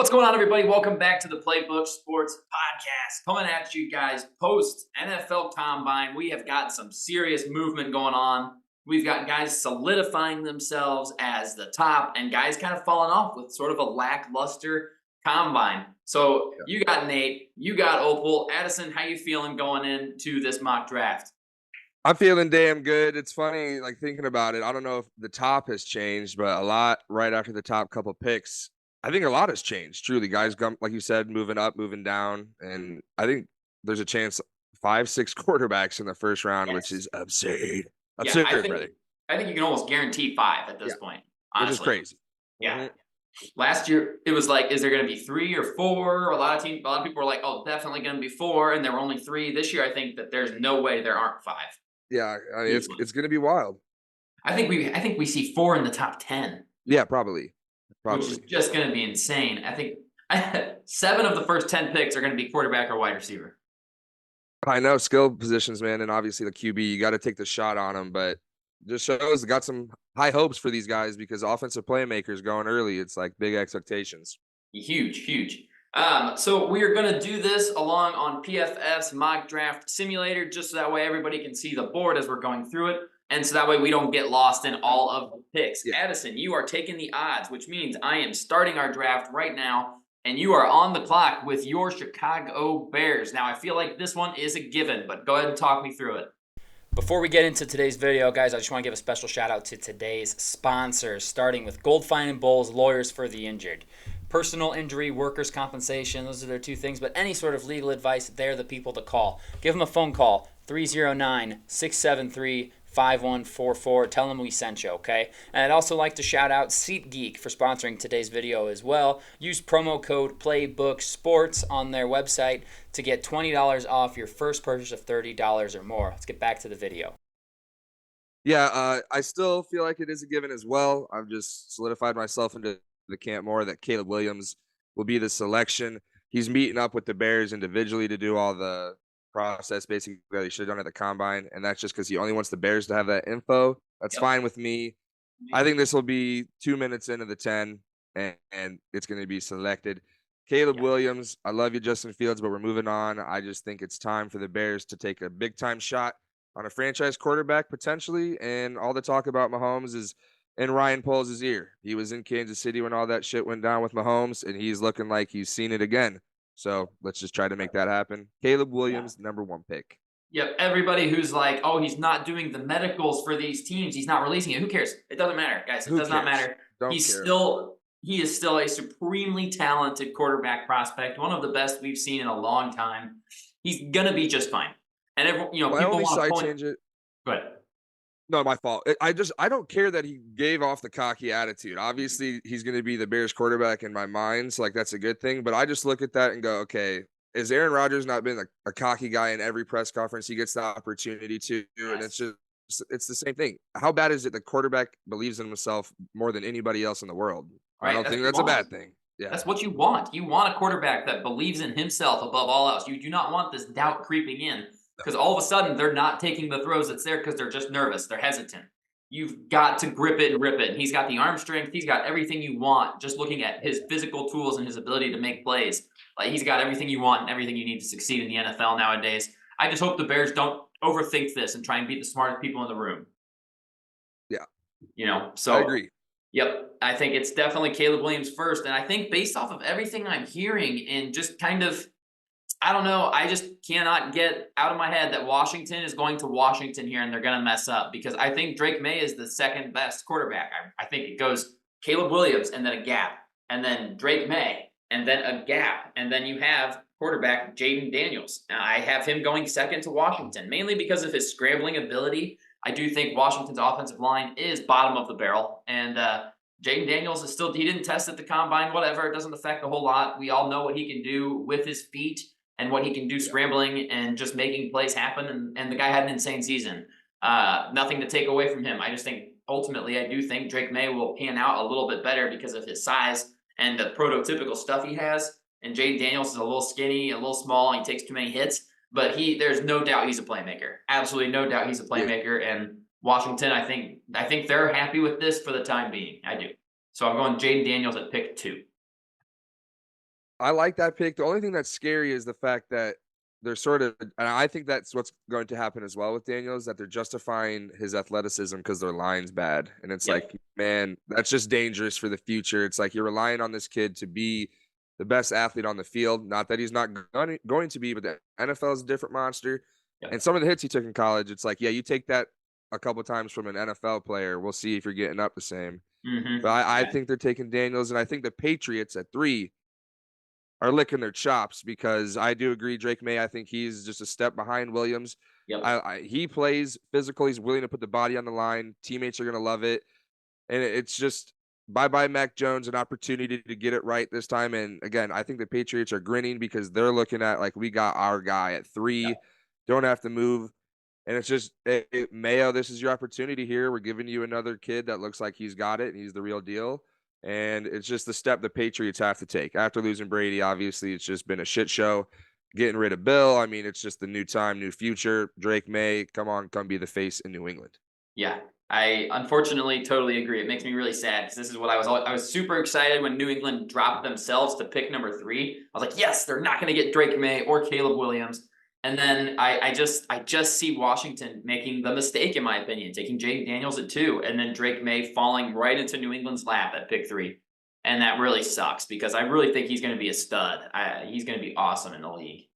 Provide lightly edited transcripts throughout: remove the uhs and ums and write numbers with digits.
What's going on, everybody? Welcome back to the Playbook Sports Podcast. Coming at you guys post NFL Combine. We have got some serious movement going on. We've got guys solidifying themselves as the top and guys kind of falling off with sort of a lackluster combine. So you got Nate, you got Opal. Addison, how you feeling going into this mock draft? I'm feeling damn good. It's funny, like thinking about it. I don't know if the top has changed, but a lot right after the top couple picks, I think a lot has changed. Truly, guys, like you said, moving up, moving down, and I think there's a chance 5-6 quarterbacks in the first round, which is absurd. Yeah, Absurd, brother. I think you can almost guarantee 5 at this point. Honestly. Which is crazy. Yeah. Mm-hmm. Last year, it was like, is there going to be 3 or 4? A lot of people were like, oh, definitely going to be 4, and there were only 3. This year, I think that there's no way there aren't 5. Yeah, I mean, it's going to be wild. I think we see 4 in the top 10. Yeah, probably. Which is just going to be insane. I think 7 of the first 10 picks are going to be quarterback or wide receiver. I know, skill positions, man, and obviously the QB, you got to take the shot on them, but just shows got some high hopes for these guys because offensive playmakers going early, it's like big expectations. Huge. So we are going to do this along on PFF's mock draft simulator, just so that way everybody can see the board as we're going through it. And so that way we don't get lost in all of the picks. Yeah. Addison, you are taking the odds, which means I am starting our draft right now, and you are on the clock with your Chicago Bears. Now, I feel like this one is a given, but go ahead and talk me through it. Before we get into today's video, guys, I just want to give a special shout out to today's sponsors, starting with Gold Fine and Bowles, Lawyers for the Injured. Personal injury, workers' compensation, those are their 2 things, but any sort of legal advice, they're the people to call. Give them a phone call, 309-673-5144. Tell them we sent you, okay? And I'd also like to shout out SeatGeek for sponsoring today's video as well. Use promo code PlayBookSports on their website to get $20 off your first purchase of $30 or more. Let's get back to the video. Yeah, I still feel like it is a given as well. I've just solidified myself into the camp more that Caleb Williams will be the selection. He's meeting up with the Bears individually to do all the process basically that he should have done at the combine, and that's just because he only wants the Bears to have that info. That's fine with me. I think this will be 2 minutes into the 10, and it's going to be selected. Caleb Williams, I love you, Justin Fields, but we're moving on. I just think it's time for the Bears to take a big-time shot on a franchise quarterback potentially, and all the talk about Mahomes is in Ryan Poles' ear. He was in Kansas City when all that shit went down with Mahomes, and he's looking like he's seen it again. So let's just try to make that happen. Caleb Williams, number 1 pick. Yep, everybody who's like, oh, he's not doing the medicals for these teams. He's not releasing it. Who cares? It doesn't matter, guys. It does not matter. He is still a supremely talented quarterback prospect, one of the best we've seen in a long time. He's going to be just fine. And everyone, people want to change it. Go ahead. No, my fault. I don't care that he gave off the cocky attitude. Obviously, he's going to be the Bears quarterback in my mind, so like that's a good thing. But I just look at that and go, okay, is Aaron Rodgers not been a cocky guy in every press conference he gets the opportunity to? And it's the same thing. How bad is it the quarterback believes in himself more than anybody else in the world? Right, I don't think that's a bad thing. Yeah, that's what you want. You want a quarterback that believes in himself above all else. You do not want this doubt creeping in. Because all of a sudden, they're not taking the throws that's there because they're just nervous. They're hesitant. You've got to grip it and rip it. And he's got the arm strength. He's got everything you want. Just looking at his physical tools and his ability to make plays. Like, he's got everything you want and everything you need to succeed in the NFL nowadays. I just hope the Bears don't overthink this and try and beat the smartest people in the room. Yeah. So I agree. Yep. I think it's definitely Caleb Williams first. And I think based off of everything I'm hearing and just kind of, I don't know. I just cannot get out of my head that Washington is going to Washington here and they're going to mess up because I think Drake Maye is the second best quarterback. I think it goes Caleb Williams and then a gap and then Drake Maye and then a gap. And then you have quarterback Jayden Daniels. Now, I have him going second to Washington, mainly because of his scrambling ability. I do think Washington's offensive line is bottom of the barrel. And Jayden Daniels is still, he didn't test at the combine, whatever. It doesn't affect a whole lot. We all know what he can do with his feet. And what he can do scrambling and just making plays happen. And the guy had an insane season. Nothing to take away from him. I just think, ultimately, I do think Drake Maye will pan out a little bit better because of his size and the prototypical stuff he has. And Jayden Daniels is a little skinny, a little small, and he takes too many hits. But there's no doubt he's a playmaker. Absolutely no doubt he's a playmaker. And Washington, I think they're happy with this for the time being. I do. So I'm going Jayden Daniels at pick 2. I like that pick. The only thing that's scary is the fact that they're sort of, and I think that's what's going to happen as well with Daniel, is that they're justifying his athleticism because their line's bad. And it's like, man, that's just dangerous for the future. It's like you're relying on this kid to be the best athlete on the field. Not that he's not going to be, but the NFL is a different monster. And some of the hits he took in college, it's like, yeah, you take that a couple times from an NFL player. We'll see if you're getting up the same. But I think they're taking Daniels, and I think the Patriots at 3 are licking their chops because I do agree. Drake Maye, I think he's just a step behind Williams. He plays physical. He's willing to put the body on the line. Teammates are going to love it. And it's just bye-bye Mac Jones, an opportunity to get it right this time. And again, I think the Patriots are grinning because they're looking at like, we got our guy at 3, don't have to move. And it's just, Mayo, this is your opportunity here. We're giving you another kid that looks like he's got it and he's the real deal. And it's just the step the Patriots have to take. After losing Brady, obviously, it's just been a shit show. Getting rid of Bill, I mean, it's just the new time, new future. Drake Maye, come be the face in New England. Yeah, I unfortunately totally agree. It makes me really sad because this is what I was super excited when New England dropped themselves to pick number 3. I was like, yes, they're not going to get Drake Maye or Caleb Williams. And then I just see Washington making the mistake, in my opinion, taking Jayden Daniels at 2, and then Drake Maye falling right into New England's lap at pick 3. And that really sucks because I really think he's going to be a stud. He's going to be awesome in the league.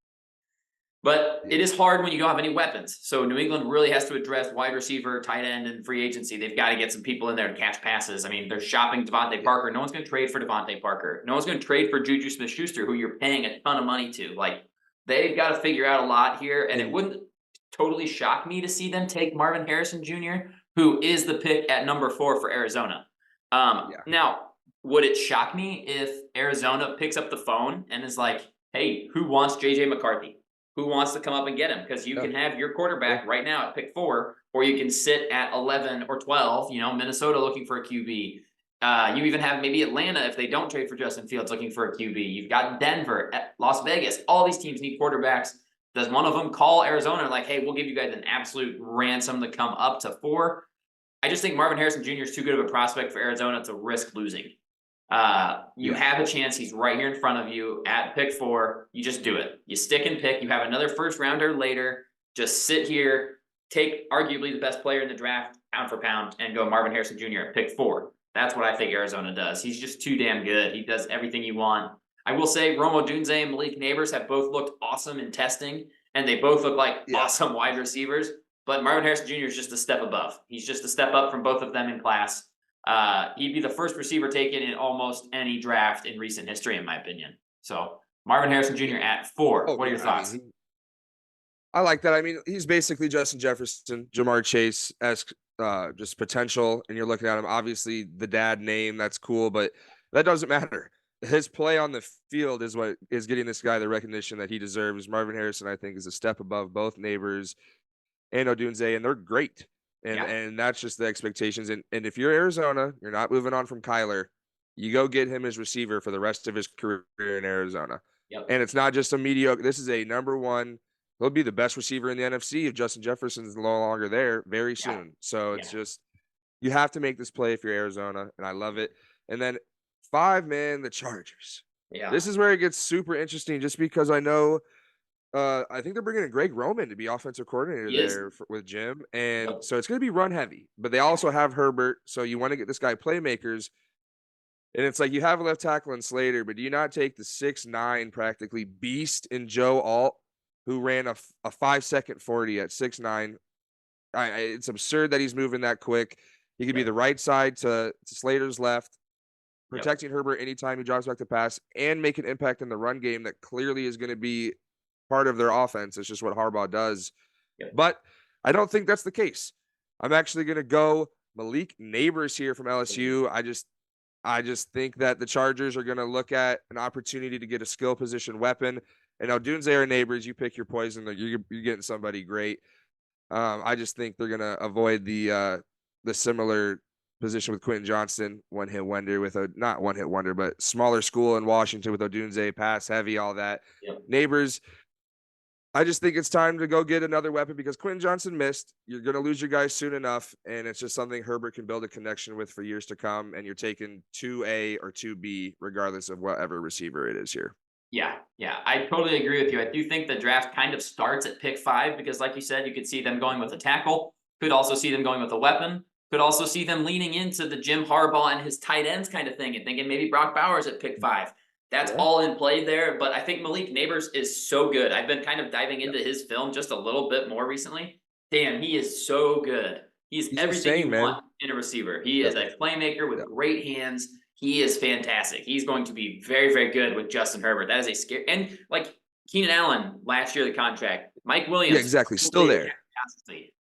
But it is hard when you don't have any weapons. So New England really has to address wide receiver, tight end, and free agency. They've got to get some people in there to catch passes. I mean, they're shopping Devontae Parker. No one's going to trade for Devontae Parker. No one's going to trade for Juju Smith-Schuster, who you're paying a ton of money to. Like, they've got to figure out a lot here, and it wouldn't totally shock me to see them take Marvin Harrison Jr., who is the pick at number 4 for Arizona. Now, would it shock me if Arizona picks up the phone and is like, hey, who wants J.J. McCarthy? Who wants to come up and get him? Because you can have your quarterback right now at pick 4, or you can sit at 11 or 12, Minnesota looking for a QB. You even have maybe Atlanta, if they don't trade for Justin Fields, looking for a QB. You've got Denver, Las Vegas. All these teams need quarterbacks. Does one of them call Arizona like, hey, we'll give you guys an absolute ransom to come up to 4? I just think Marvin Harrison Jr. is too good of a prospect for Arizona to risk losing. You have a chance. He's right here in front of you at pick 4. You just do it. You stick and pick. You have another first rounder later. Just sit here, take arguably the best player in the draft, pound for pound, and go Marvin Harrison Jr. at pick 4. That's what I think Arizona does. He's just too damn good. He does everything you want. I will say Odunze and Malik Nabers have both looked awesome in testing, and they both look like awesome wide receivers. But Marvin Harrison Jr. is just a step above. He's just a step up from both of them in class. He'd be the first receiver taken in almost any draft in recent history, in my opinion. So Marvin Harrison Jr. at 4. What are your thoughts? I like that. I mean, he's basically Justin Jefferson, Jamar Chase-esque, just potential. And you're looking at him, obviously the dad name, that's cool, but that doesn't matter. His play on the field is what is getting this guy the recognition that he deserves. Marvin Harrison, I think, is a step above both Nabers and Odunze, and they're great. And that's just the expectations. And if you're Arizona, you're not moving on from Kyler. You go get him as receiver for the rest of his career in Arizona. And it's not just a mediocre. This is a number 1. He'll be the best receiver in the NFC if Justin Jefferson's no longer there very soon. So it's just, you have to make this play if you're Arizona, and I love it. And then 5, man, the Chargers. This is where it gets super interesting just because I know I think they're bringing in Greg Roman to be offensive coordinator there with Jim. And so it's going to be run heavy, but they also have Herbert. So you want to get this guy playmakers. And it's like you have a left tackle in Slater, but do you not take the 6'9" practically beast in Joe Alt, who ran a 5-second 40 at 6'9"? It's absurd that he's moving that quick. He could be the right side to Slater's left, protecting Herbert anytime he drops back to pass, and make an impact in the run game that clearly is going to be part of their offense. It's just what Harbaugh does. But I don't think that's the case. I'm actually going to go Malik Nabers here from LSU. I just think that the Chargers are going to look at an opportunity to get a skill position weapon. And Odunze or Nabers, you pick your poison. You're getting somebody great. I just think they're going to avoid the similar position with Quinton Johnston, one-hit wonder with not one-hit wonder, but smaller school in Washington with Odunze, pass heavy, all that. Nabers, I just think it's time to go get another weapon because Quinton Johnston missed. You're going to lose your guys soon enough, and it's just something Herbert can build a connection with for years to come, and you're taking 2A or 2B regardless of whatever receiver it is here. Yeah, I totally agree with you. I do think the draft kind of starts at pick 5 because, like you said, you could see them going with a tackle, could also see them going with a weapon, could also see them leaning into the Jim Harbaugh and his tight ends kind of thing and thinking maybe Brock Bowers at pick 5. That's Yeah. all in play there, but I think Malik Nabers is so good. I've been kind of diving Yeah. into his film just a little bit more recently. Damn, he is so good. He's everything insane, you man. want in a receiver. He Yeah. is a playmaker with Yeah. great hands. He is fantastic. He's going to be very, very good with Justin Herbert. That is a scary, and like Keenan Allen last year, the contract. Mike Williams, Yeah, exactly. Still there. constantly.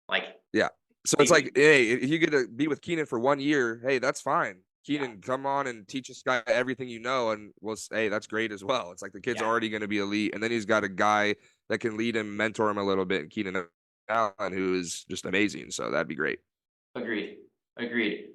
Like, Yeah. So it's like, hey, if you get to be with Keenan for 1 year, hey, that's fine. Keenan, come on and teach this guy everything you know, and we'll say, hey, that's great as well. It's like the kid's already going to be elite, and then he's got a guy that can lead him, mentor him a little bit, and Keenan Allen, who is just amazing. So that'd be great. Agreed.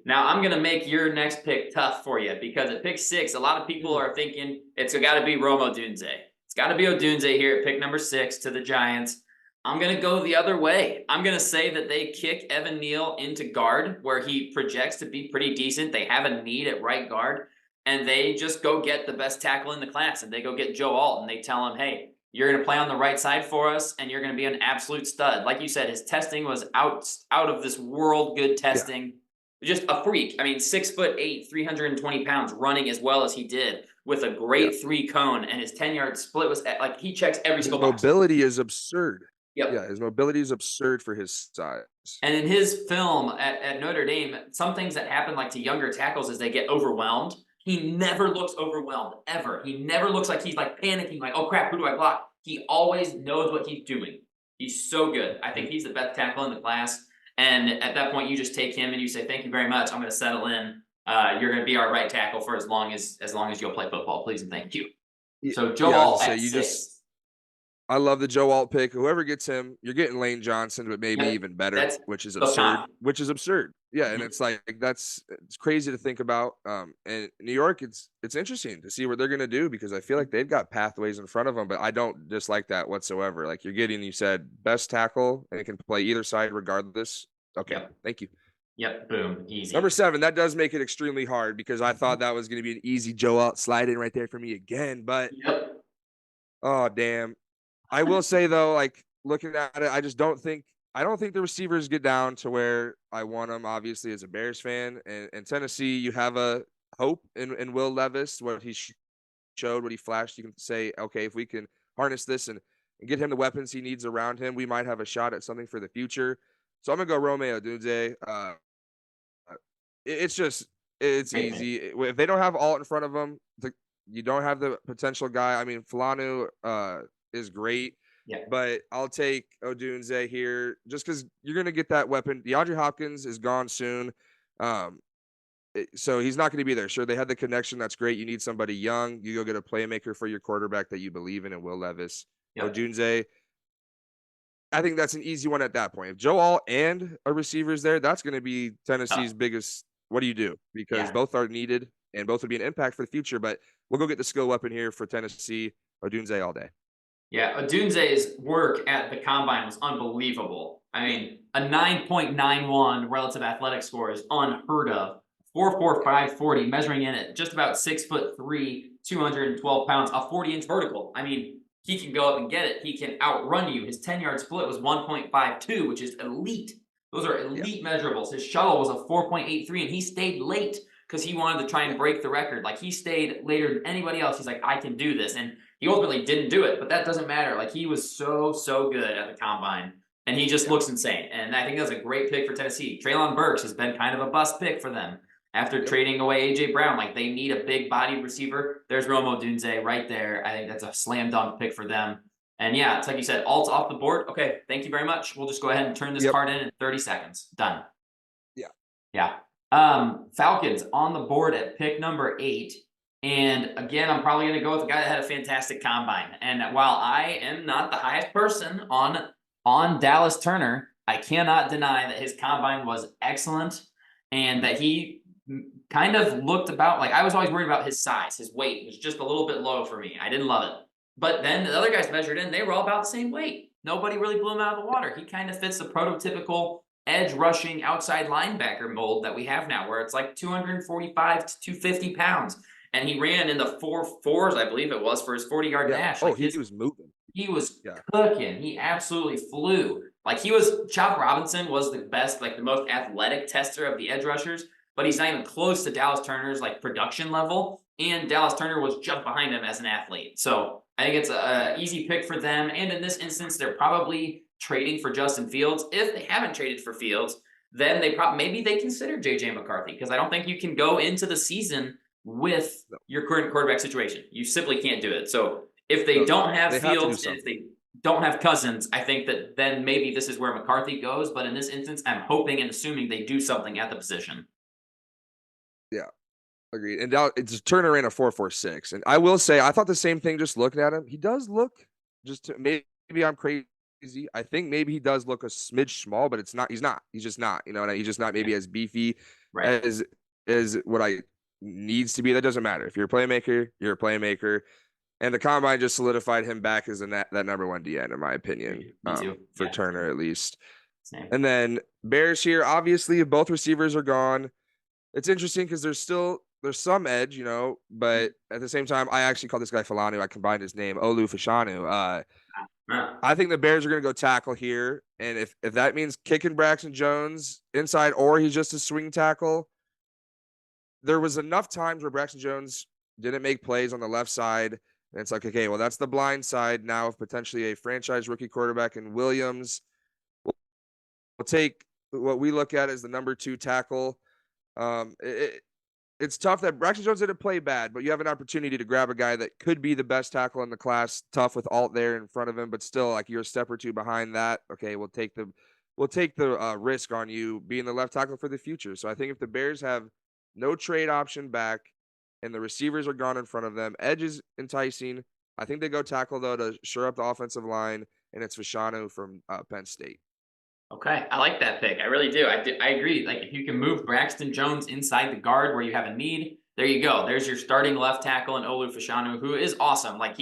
Now I'm gonna make your next pick tough for you because at pick 6, a lot of people are thinking it's got to be Rome Odunze. It's got to be Odunze here at pick number 6 to the Giants. I'm gonna go the other way. I'm gonna say that they kick Evan Neal into guard where he projects to be pretty decent. They have a need at right guard, and they just go get the best tackle in the class, and they go get Joe Alt, and they tell him, hey, you're going to play on the right side for us, and you're going to be an absolute stud. Like you said, his testing was out of this world good testing. Just a freak. I mean, 6'8", 320 pounds, running as well as he did with a great 3 cone, and his 10-yard split was like he checks every single box. His mobility is absurd. Yep. Yeah, his mobility is absurd for his size. And in his film at Notre Dame, some things that happen like to younger tackles is they get overwhelmed. He never looks overwhelmed, ever. He never looks like he's like panicking, like, oh crap, who do I block? He always knows what he's doing. He's so good. I think he's the best tackle in the class. And at that point, you just take him and you say, thank you very much. I'm going to settle in. You're going to be our right tackle for as long as you'll play football, please and thank you. So Joe Alt at 6. I love the Joe Alt pick. Whoever gets him, you're getting Lane Johnson, but maybe even better, which is absurd. Yeah, and it's like it's crazy to think about. And New York, it's interesting to see what they're gonna do because I feel like they've got pathways in front of them, but I don't dislike that whatsoever. Like you're getting, you said, best tackle and it can play either side regardless. Okay, thank you. Yep, boom, easy. Number 7, that does make it extremely hard because I thought that was gonna be an easy Joe Alt slide in right there for me again, but oh damn. I will say though, like looking at it, I don't think the receivers get down to where I want them. Obviously, as a Bears fan, and Tennessee, you have a hope in Will Levis, what he showed, what he flashed. You can say, okay, if we can harness this and get him the weapons he needs around him, we might have a shot at something for the future. So I'm gonna go Rome Odunze. It's easy. If they don't have Alt in front of them, you don't have the potential guy. I mean, Fautanu is great. Yeah. But I'll take Odunze here just because you're going to get that weapon. DeAndre Hopkins is gone soon. So he's not going to be there. Sure, they had the connection. That's great. You need somebody young. You go get a playmaker for your quarterback that you believe in Will Levis. Odunze, I think that's an easy one at that point. If Joe Alt and a receiver's there, that's going to be Tennessee's biggest. What do you do? Because both are needed and both would be an impact for the future. But we'll go get the skill weapon here for Tennessee. Odunze all day. Yeah, Odunze's work at the combine was unbelievable. I mean, a 9.91 relative athletic score is unheard of. 4.45 40, measuring in at just about 6'3", 212 pounds, a 40-inch vertical. I mean, he can go up and get it. He can outrun you. His 10-yard split was 1.52, which is elite. Those are elite measurables. His shuttle was a 4.83, and he stayed late because he wanted to try and break the record. Like, he stayed later than anybody else. He's like, I can do this. And he ultimately didn't do it, but that doesn't matter. Like, he was so good at the combine, and he just looks insane. And I think that's a great pick for Tennessee. Treylon Burks has been kind of a bust pick for them after trading away A.J. Brown. Like, they need a big-bodied receiver. There's Rome Odunze right there. I think that's a slam dunk pick for them. And yeah, it's like you said, Alt's off the board. Okay, thank you very much. We'll just go ahead and turn this card in 30 seconds. Done. Yeah. Falcons on the board at pick number 8. And again, I'm probably going to go with the guy that had a fantastic combine. And while I am not the highest person on Dallas Turner, I cannot deny that his combine was excellent and that he kind of looked about like I was always worried about his size. His weight was just a little bit low for me. I didn't love it. But then the other guys measured in, they were all about the same weight. Nobody really blew him out of the water. He kind of fits the prototypical edge rushing outside linebacker mold that we have now, where it's like 245 to 250 pounds. and he ran in the 4.4s, I believe it was, for his 40-yard dash. Oh, he was moving. He was Yeah. cooking. He absolutely flew. Like Chop Robinson was the best, like the most athletic tester of the edge rushers, but he's not even close to Dallas Turner's like production level. And Dallas Turner was just behind him as an athlete. So I think it's a easy pick for them. And in this instance, they're probably trading for Justin Fields. If they haven't traded for Fields, then maybe they consider JJ McCarthy, because I don't think you can go into the season with your current quarterback situation. You simply can't do it. So if they don't have Fields, and if they don't have Cousins, I think that then maybe this is where McCarthy goes. But in this instance, I'm hoping and assuming they do something at the position. Yeah, agreed. And now it's Turner ran a 4.46, and I will say I thought the same thing just looking at him. He does look maybe I'm crazy. I think maybe he does look a smidge small, but it's not. He's not. He's just not. You know, he's just not maybe as beefy as what I needs to be. That doesn't matter. If you're a playmaker, you're a playmaker. And the combine just solidified him back as that number one DN, in my opinion, for Turner at least. Same. And then Bears here, obviously, if both receivers are gone, it's interesting because there's some edge, you know, but at the same time, I actually call this guy Fautanu. I combined his name, Olu Fashanu. I think the Bears are going to go tackle here, and if that means kicking Braxton Jones inside or he's just a swing tackle, there was enough times where Braxton Jones didn't make plays on the left side. And it's like, okay, well, that's the blind side now of potentially a franchise rookie quarterback in Williams. We'll take what we look at as the number 2 tackle. It's tough that Braxton Jones didn't play bad, but you have an opportunity to grab a guy that could be the best tackle in the class. Tough with Alt there in front of him, but still, like, you're a step or two behind that. Okay, we'll take the risk on you being the left tackle for the future. So I think if the Bears have no trade option back, and the receivers are gone in front of them, edge is enticing. I think they go tackle, though, to shore up the offensive line, and it's Fashanu from Penn State. Okay, I like that pick. I really do. I agree. Like, if you can move Braxton Jones inside the guard where you have a need, there you go. There's your starting left tackle in Olu Fashanu, who is awesome. Like,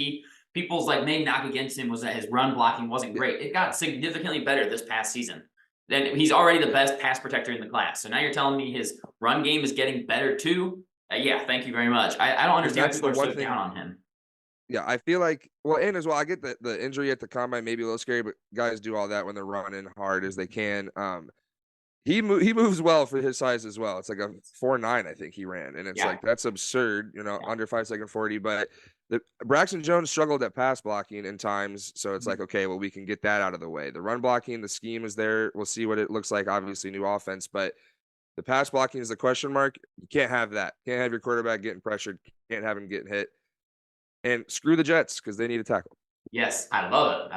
people's like main knock against him was that his run blocking wasn't great. It got significantly better this past season. Then he's already the best pass protector in the class. So now you're telling me his run game is getting better too? Yeah, thank you very much. I don't understand why people are so down on him. Yeah, I feel like, well, and as well, I get the injury at the combine may be a little scary, but guys do all that when they're running hard as they can. He moves well for his size as well. It's like a 4.9, I think he ran, and it's like, that's absurd, you know, under 5 second 40. But Braxton Jones struggled at pass blocking in times, so it's like, okay, well, we can get that out of the way. The run blocking, the scheme is there. We'll see what it looks like. Obviously, new offense, but the pass blocking is the question mark. You can't have that. Can't have your quarterback getting pressured. Can't have him getting hit. And screw the Jets because they need a tackle. Yes, I love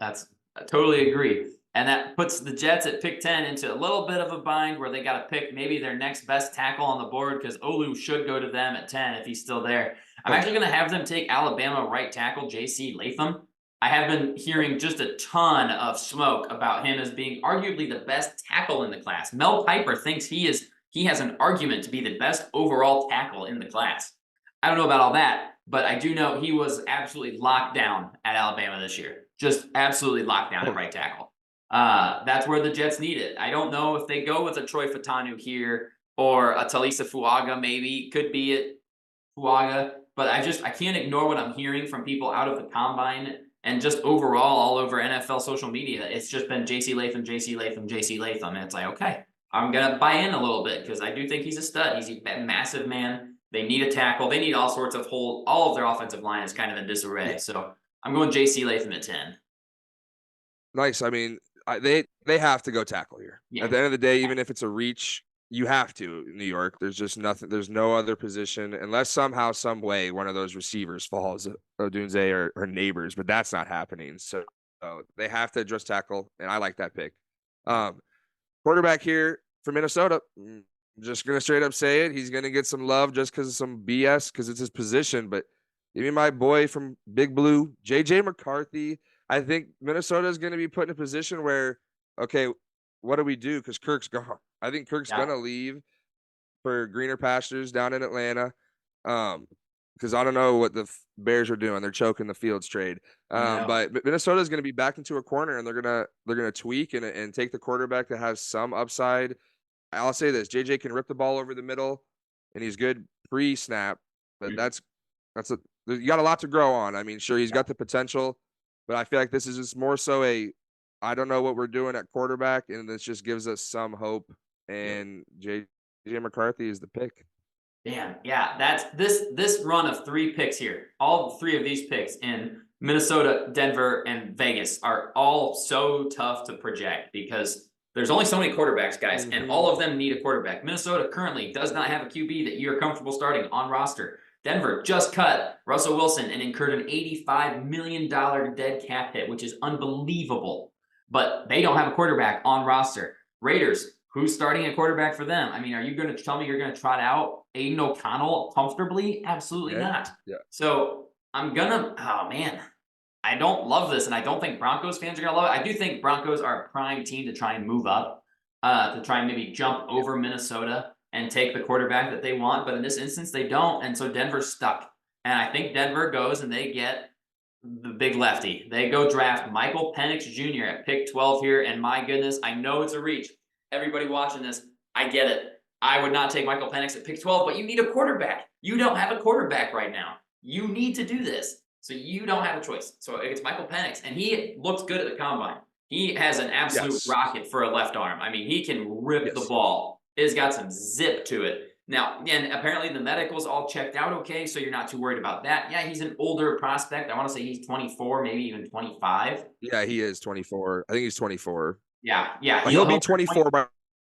it. I totally agree. And that puts the Jets at pick 10 into a little bit of a bind where they got to pick maybe their next best tackle on the board, because Olu should go to them at 10 if he's still there. I'm actually going to have them take Alabama right tackle J.C. Latham. I have been hearing just a ton of smoke about him as being arguably the best tackle in the class. Mel Kiper thinks he has an argument to be the best overall tackle in the class. I don't know about all that, but I do know he was absolutely locked down at Alabama this year. Just absolutely locked down at right tackle. That's where the Jets need it. I don't know if they go with a Troy Fautanu here or a Taliese Fuaga, maybe. Could be it, Fuaga. But I can't ignore what I'm hearing from people out of the combine and just overall all over NFL social media. It's just been J.C. Latham, J.C. Latham, J.C. Latham. And it's like, okay, I'm going to buy in a little bit because I do think he's a stud. He's a massive man. They need a tackle. They need all sorts of all of their offensive line is kind of in disarray. So I'm going J.C. Latham at 10. Nice. I mean, they have to go tackle here. Yeah. At the end of the day, even if it's a reach, you have to in New York. There's just nothing. There's no other position unless somehow, some way, one of those receivers falls, Odunze or Nabers, but that's not happening. So they have to address tackle, and I like that pick. Quarterback here for Minnesota. I'm just gonna straight up say it. He's gonna get some love just because of some BS, because it's his position. But give me my boy from Big Blue, JJ McCarthy. I think Minnesota is gonna be put in a position where, okay, what do we do? Because Kirk's gone. I think Kirk's gonna leave for greener pastures down in Atlanta. Because I don't know what the Bears are doing. They're choking the Fields trade. But Minnesota is going to be back into a corner, and they're gonna tweak and take the quarterback that has some upside. I'll say this: JJ can rip the ball over the middle, and he's good pre-snap. but you got a lot to grow on. I mean, sure, he's got the potential, but I feel like this is just more so I don't know what we're doing at quarterback, and this just gives us some hope. And J.J. McCarthy is the pick. Damn, yeah, that's this run of 3 picks here. All 3 of these picks in Minnesota, Denver, and Vegas are all so tough to project because there's only so many quarterbacks, guys, and all of them need a quarterback. Minnesota currently does not have a QB that you're comfortable starting on roster. Denver just cut Russell Wilson and incurred an $85 million dead cap hit, which is unbelievable. But they don't have a quarterback on roster. Raiders, who's starting a quarterback for them? I mean, are you going to tell me you're going to trot out Aiden O'Connell comfortably? Absolutely not. Yeah. So I'm going to, oh man, I don't love this, and I don't think Broncos fans are going to love it. I do think Broncos are a prime team to try and move up, to try and maybe jump over Minnesota and take the quarterback that they want. But in this instance, they don't, and so Denver's stuck. And I think Denver goes and they get the big lefty. They go draft Michael Penix Jr. at pick 12 here, and my goodness, I know it's a reach. Everybody watching this, I get it. I would not take Michael Penix at pick 12, but you need a quarterback. You don't have a quarterback right now. You need to do this. So you don't have a choice. So it's Michael Penix, and he looks good at the combine. He has an absolute rocket for a left arm. I mean, he can rip the ball. It's got some zip to it. Now, and apparently the medicals all checked out okay, so you're not too worried about that. Yeah, he's an older prospect. I want to say he's 24, maybe even 25. Yeah, he is 24. I think he's 24. Yeah. He'll be 24 by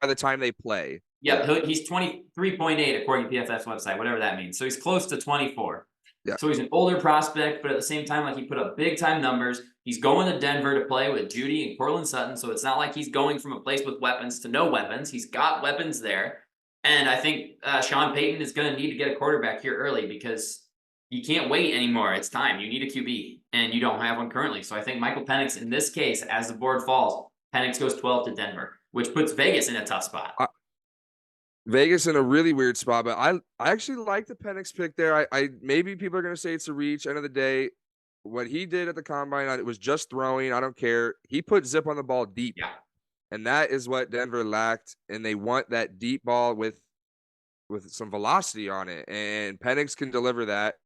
the time they play. Yeah, he's 23.8 according to PFF's website, whatever that means. So he's close to 24. Yeah. So he's an older prospect, but at the same time, like, he put up big time numbers. He's going to Denver to play with Judy and Cortland Sutton, so it's not like he's going from a place with weapons to no weapons. He's got weapons there. And I think Sean Payton is going to need to get a quarterback here early because you can't wait anymore. It's time. You need a QB, and you don't have one currently. So I think Michael Penix, in this case, as the board falls, Penix goes 12 to Denver, which puts Vegas in a tough spot. Vegas in a really weird spot, but I actually like the Penix pick there. I maybe people are going to say it's a reach. End of the day, what he did at the combine, it was just throwing. I don't care. He put zip on the ball deep. Yeah. And that is what Denver lacked, and they want that deep ball with some velocity on it, and Penix can deliver that.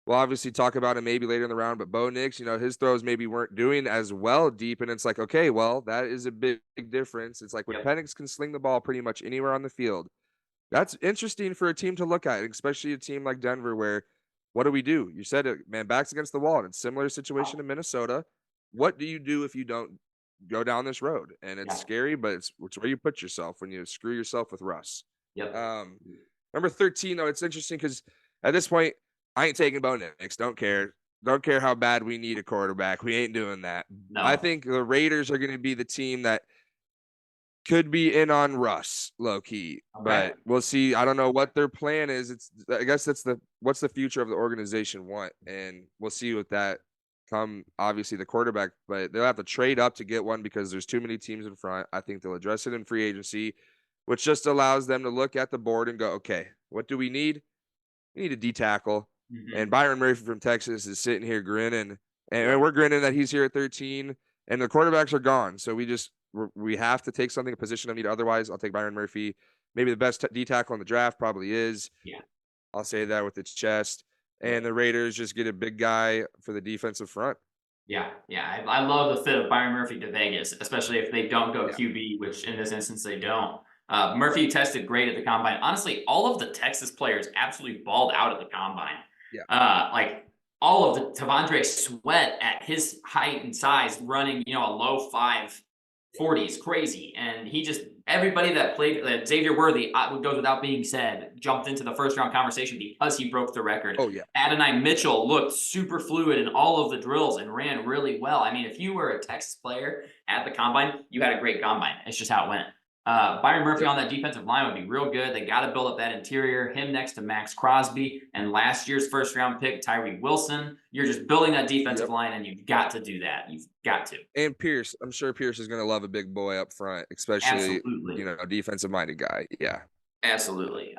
We'll obviously talk about him maybe later in the round, but Bo Nix, his throws maybe weren't doing as well deep, and it's like, okay, well, that is a big difference. It's like when Penix can sling the ball pretty much anywhere on the field. That's interesting for a team to look at, especially a team like Denver where, what do we do? You said it, man, backs against the wall, and it's a similar situation in Minnesota. What do you do if you don't go down this road? And it's scary, but it's where you put yourself when you screw yourself with Russ. Yep. Number 13, though, it's interesting because at this point, I ain't taking Bo Nix. Don't care how bad we need a quarterback. We ain't doing that. No. I think the Raiders are going to be the team that could be in on Russ, low key, but we'll see. I don't know what their plan is. I guess what's the future of the organization want, and we'll see with that come. Obviously, the quarterback, but they'll have to trade up to get one because there's too many teams in front. I think they'll address it in free agency, which just allows them to look at the board and go, okay, what do we need? We need a D tackle. And Byron Murphy from Texas is sitting here grinning, and we're grinning that he's here at 13, and the quarterbacks are gone. So we have to take something, a position of need. Otherwise, I'll take Byron Murphy. Maybe the best D tackle in the draft probably is. Yeah. I'll say that with its chest. And the Raiders just get a big guy for the defensive front. Yeah. I love the fit of Byron Murphy to Vegas, especially if they don't go QB, which in this instance they don't. Murphy tested great at the combine. Honestly, all of the Texas players absolutely balled out at the combine. Yeah. Like all of the Tavondre Sweat at his height and size running, a low 5.40s, crazy. And he just, everybody that played, Xavier Worthy, goes without being said, jumped into the first round conversation because he broke the record. Oh, yeah. Adonai Mitchell looked super fluid in all of the drills and ran really well. I mean, if you were a Texas player at the combine, you had a great combine. It's just how it went. Byron Murphy on that defensive line would be real good. They got to build up that interior. Him next to Max Crosby and last year's first round pick, Tyree Wilson. You're just building that defensive line, and you've got to do that. You've got to. And Pierce, I'm sure Pierce is going to love a big boy up front, especially a defensive minded guy. Yeah, absolutely.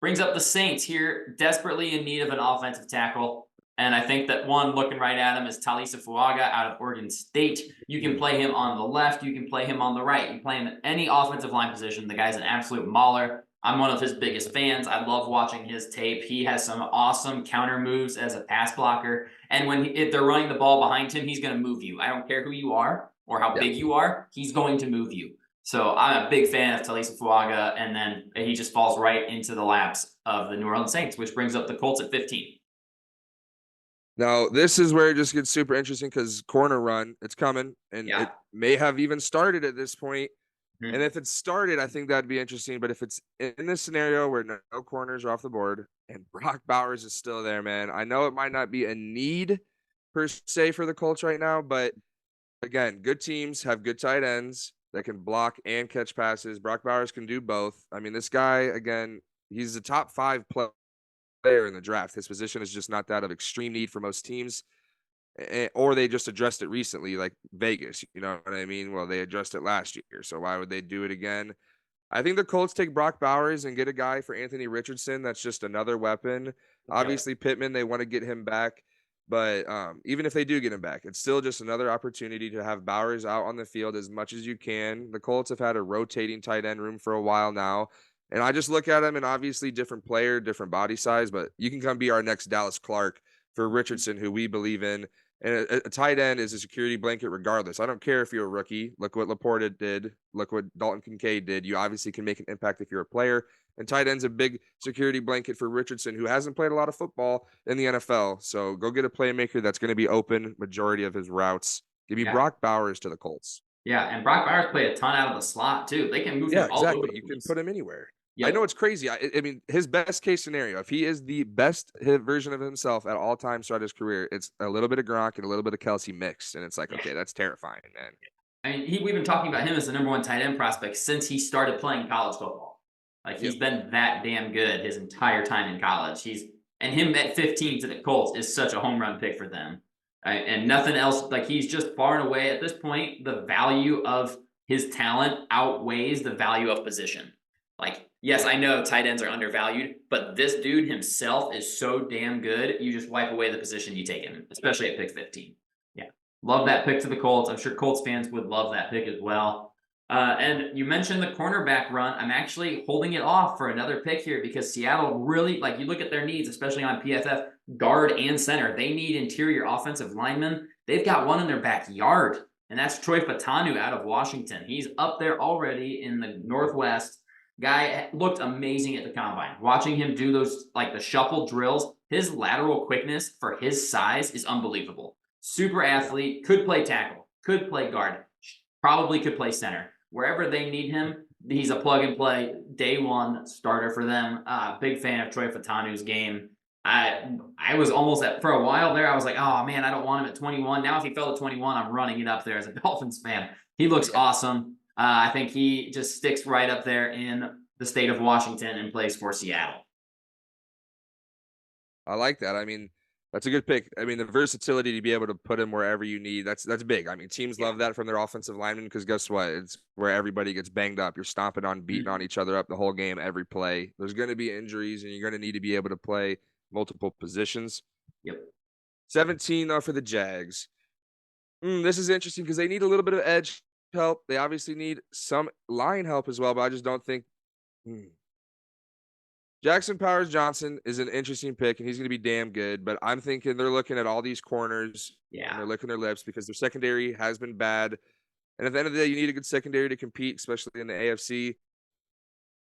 Brings up the Saints here, desperately in need of an offensive tackle. And I think that one looking right at him is Taliese Fuaga out of Oregon State. You can play him on the left. You can play him on the right. You play him at any offensive line position. The guy's an absolute mauler. I'm one of his biggest fans. I love watching his tape. He has some awesome counter moves as a pass blocker. And if they're running the ball behind him, he's going to move you. I don't care who you are or how big you are. He's going to move you. So I'm a big fan of Taliese Fuaga. And then he just falls right into the laps of the New Orleans Saints, which brings up the Colts at 15. Now, this is where it just gets super interesting because corner run, it's coming, and it may have even started at this point. Mm-hmm. And if it started, I think that'd be interesting. But if it's in this scenario where no corners are off the board and Brock Bowers is still there, man, I know it might not be a need per se for the Colts right now, but again, good teams have good tight ends that can block and catch passes. Brock Bowers can do both. I mean, this guy, again, he's a top 5 player in the draft. His position is just not that of extreme need for most teams, or they just addressed it recently, like Vegas, you know what I mean? Well, they addressed it last year, so why would they do it again? I think the Colts take Brock Bowers and get a guy for Anthony Richardson that's just another weapon. Obviously, Pittman, they want to get him back, but even if they do get him back, it's still just another opportunity to have Bowers out on the field as much as you can. The Colts have had a rotating tight end room for a while now, and I just look at him, and obviously different player, different body size, but you can come be our next Dallas Clark for Richardson, who we believe in. And a tight end is a security blanket regardless. I don't care if you're a rookie. Look what Laporta did. Look what Dalton Kincaid did. You obviously can make an impact if you're a player. And tight end's a big security blanket for Richardson, who hasn't played a lot of football in the NFL. So go get a playmaker that's going to be open majority of his routes. Give me Brock Bowers to the Colts. Yeah, and Brock Bowers played a ton out of the slot, too. They can move him all over. You can put him anywhere. Yep. I know it's crazy. I mean, his best case scenario, if he is the best version of himself at all times throughout his career, it's a little bit of Gronk and a little bit of Kelsey mixed. And it's like, okay, that's terrifying, man. I mean, we've been talking about him as the #1 tight end prospect since he started playing college football. Like, he's been that damn good his entire time in college. And him at 15 to the Colts is such a home run pick for them. And nothing else. Like, he's just far and away at this point, the value of his talent outweighs the value of position. Like, yes, I know tight ends are undervalued, but this dude himself is so damn good, you just wipe away the position you take him, especially at pick 15. Yeah. Love that pick to the Colts. I'm sure Colts fans would love that pick as well. And you mentioned the cornerback run. I'm actually holding it off for another pick here because Seattle really, like, you look at their needs, especially on PFF, guard and center. They need interior offensive linemen. They've got one in their backyard, and that's Troy Fautanu out of Washington. He's up there already in the Northwest. Guy looked amazing at the combine. Watching him do those, like the shuffle drills, his lateral quickness for his size is unbelievable. Super athlete, could play tackle, could play guard, probably could play center. Wherever they need him, he's a plug and play, day one starter for them. Big fan of Troy Fautanu's game. I was almost for a while there, I was like, oh man, I don't want him at 21. Now if he fell to 21, I'm running it up there as a Dolphins fan. He looks awesome. I think he just sticks right up there in the state of Washington and plays for Seattle. I like that. I mean, that's a good pick. I mean, the versatility to be able to put him wherever you need, that's big. I mean, teams love that from their offensive linemen because guess what? It's where everybody gets banged up. You're stomping on, beating on each other up the whole game, every play. There's going to be injuries, and you're going to need to be able to play multiple positions. Yep. 17, though, for the Jags. This is interesting because they need a little bit of edge help. They obviously need some line help as well, but I just don't think Jackson Powers Johnson is an interesting pick, and he's going to be damn good. But I'm thinking they're looking at all these corners, and they're licking their lips because their secondary has been bad. And at the end of the day, you need a good secondary to compete, especially in the AFC.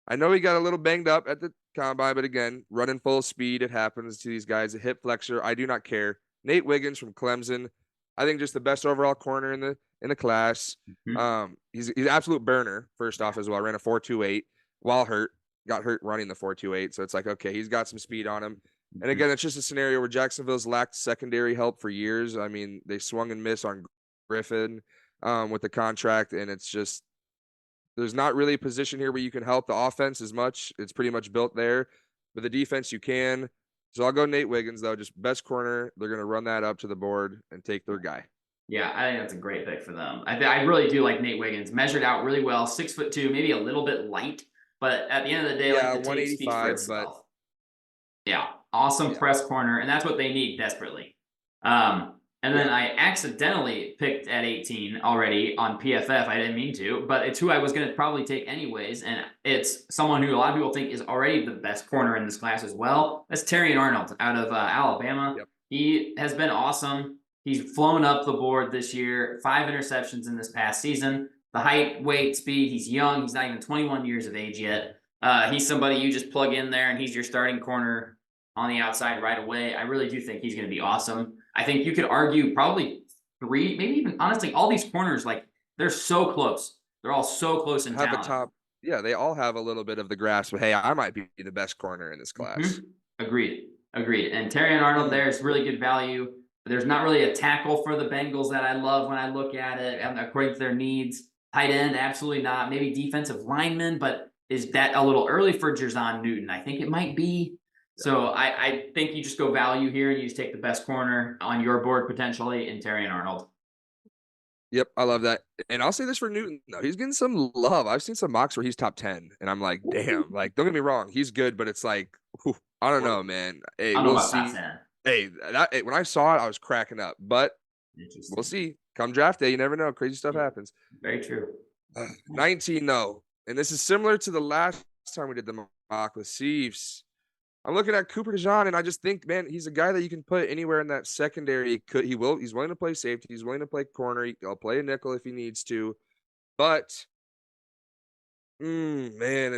I know he got a little banged up at the combine, but again, running full speed, it happens to these guys. A hip flexor, I do not care. Nate Wiggins from Clemson, I think just the best overall corner in the class. He's an absolute burner, first off, as well. Ran a 4.28 while hurt. Got hurt running the 4.28. So it's like, okay, he's got some speed on him. And again, it's just a scenario where Jacksonville's lacked secondary help for years. I mean, they swung and missed on Griffin with the contract, and it's just there's not really a position here where you can help the offense as much. It's pretty much built there. But the defense, you can. So I'll go Nate Wiggins, though. Just best corner. They're going to run that up to the board and take their guy. Yeah, I think that's a great pick for them. I really do like Nate Wiggins. Measured out really well, 6'2", maybe a little bit light, but at the end of the day, like the tape speaks for itself. Yeah, awesome press corner, and that's what they need desperately. And then I accidentally picked at 18 already on PFF. I didn't mean to, but it's who I was going to probably take anyways. And it's someone who a lot of people think is already the best corner in this class as well. That's Terrion Arnold out of Alabama. Yep. He has been awesome. He's flown up the board this year, 5 interceptions in this past season. The height, weight, speed, he's young. He's not even 21 years of age yet. He's somebody you just plug in there and he's your starting corner on the outside right away. I really do think he's going to be awesome. I think you could argue probably 3, maybe even honestly, all these corners, like they're so close. They're all so close in talent. They all have a little bit of the grasp of, hey, I might be the best corner in this class. Mm-hmm. Agreed. And Terrion Arnold there is really good value. There's not really a tackle for the Bengals that I love when I look at it according to their needs. Tight end, absolutely not. Maybe defensive lineman, but is that a little early for Jer'Zhan Newton? I think it might be. So I think you just go value here and you just take the best corner on your board potentially in Terrion Arnold. Yep, I love that. And I'll say this for Newton, though. He's getting some love. I've seen some mocks where he's top 10, and I'm like, damn. Like, don't get me wrong. He's good, but it's like, whew, I don't know, man. Hey, we'll see. Hey, when I saw it, I was cracking up. But we'll see. Come draft day, you never know. Crazy stuff happens. Very true. 19, though. And this is similar to the last time we did the mock with Chiefs. I'm looking at Cooper DeJean, and I just think, man, he's a guy that you can put anywhere in that secondary. He's willing to play safety. He's willing to play corner. He'll play a nickel if he needs to. But, man,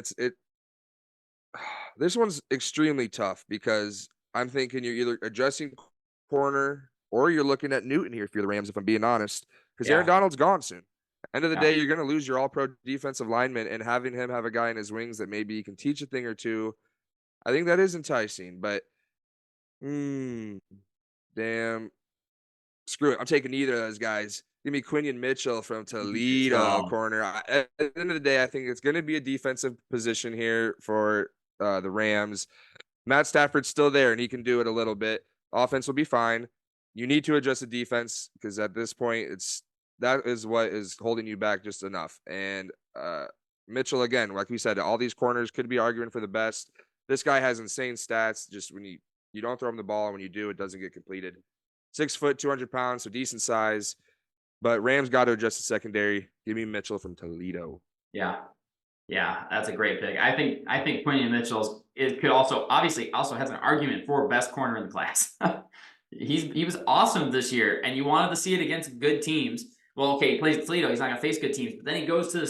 this one's extremely tough because I'm thinking you're either addressing corner or you're looking at Newton here if you're the Rams, if I'm being honest. Because Aaron Donald's gone soon. End of the day, you're going to lose your all-pro defensive lineman, and having him have a guy in his wings that maybe he can teach a thing or two, I think that is enticing, but damn. Screw it. I'm taking neither of those guys. Give me Quinyon Mitchell from Toledo corner. At the end of the day, I think it's going to be a defensive position here for the Rams. Matt Stafford's still there, and he can do it a little bit. Offense will be fine. You need to adjust the defense because at this point, that is what is holding you back just enough. And Mitchell, again, like we said, all these corners could be arguing for the best. This guy has insane stats. Just when you don't throw him the ball, and when you do, it doesn't get completed. 6 foot, 200 pounds, so decent size. But Rams got to adjust the secondary. Give me Mitchell from Toledo. Yeah, that's a great pick. I think Quinyon Mitchell's could also has an argument for best corner in the class. He was awesome this year, and you wanted to see it against good teams. Well, okay, he plays Toledo. He's not gonna face good teams, but then he goes to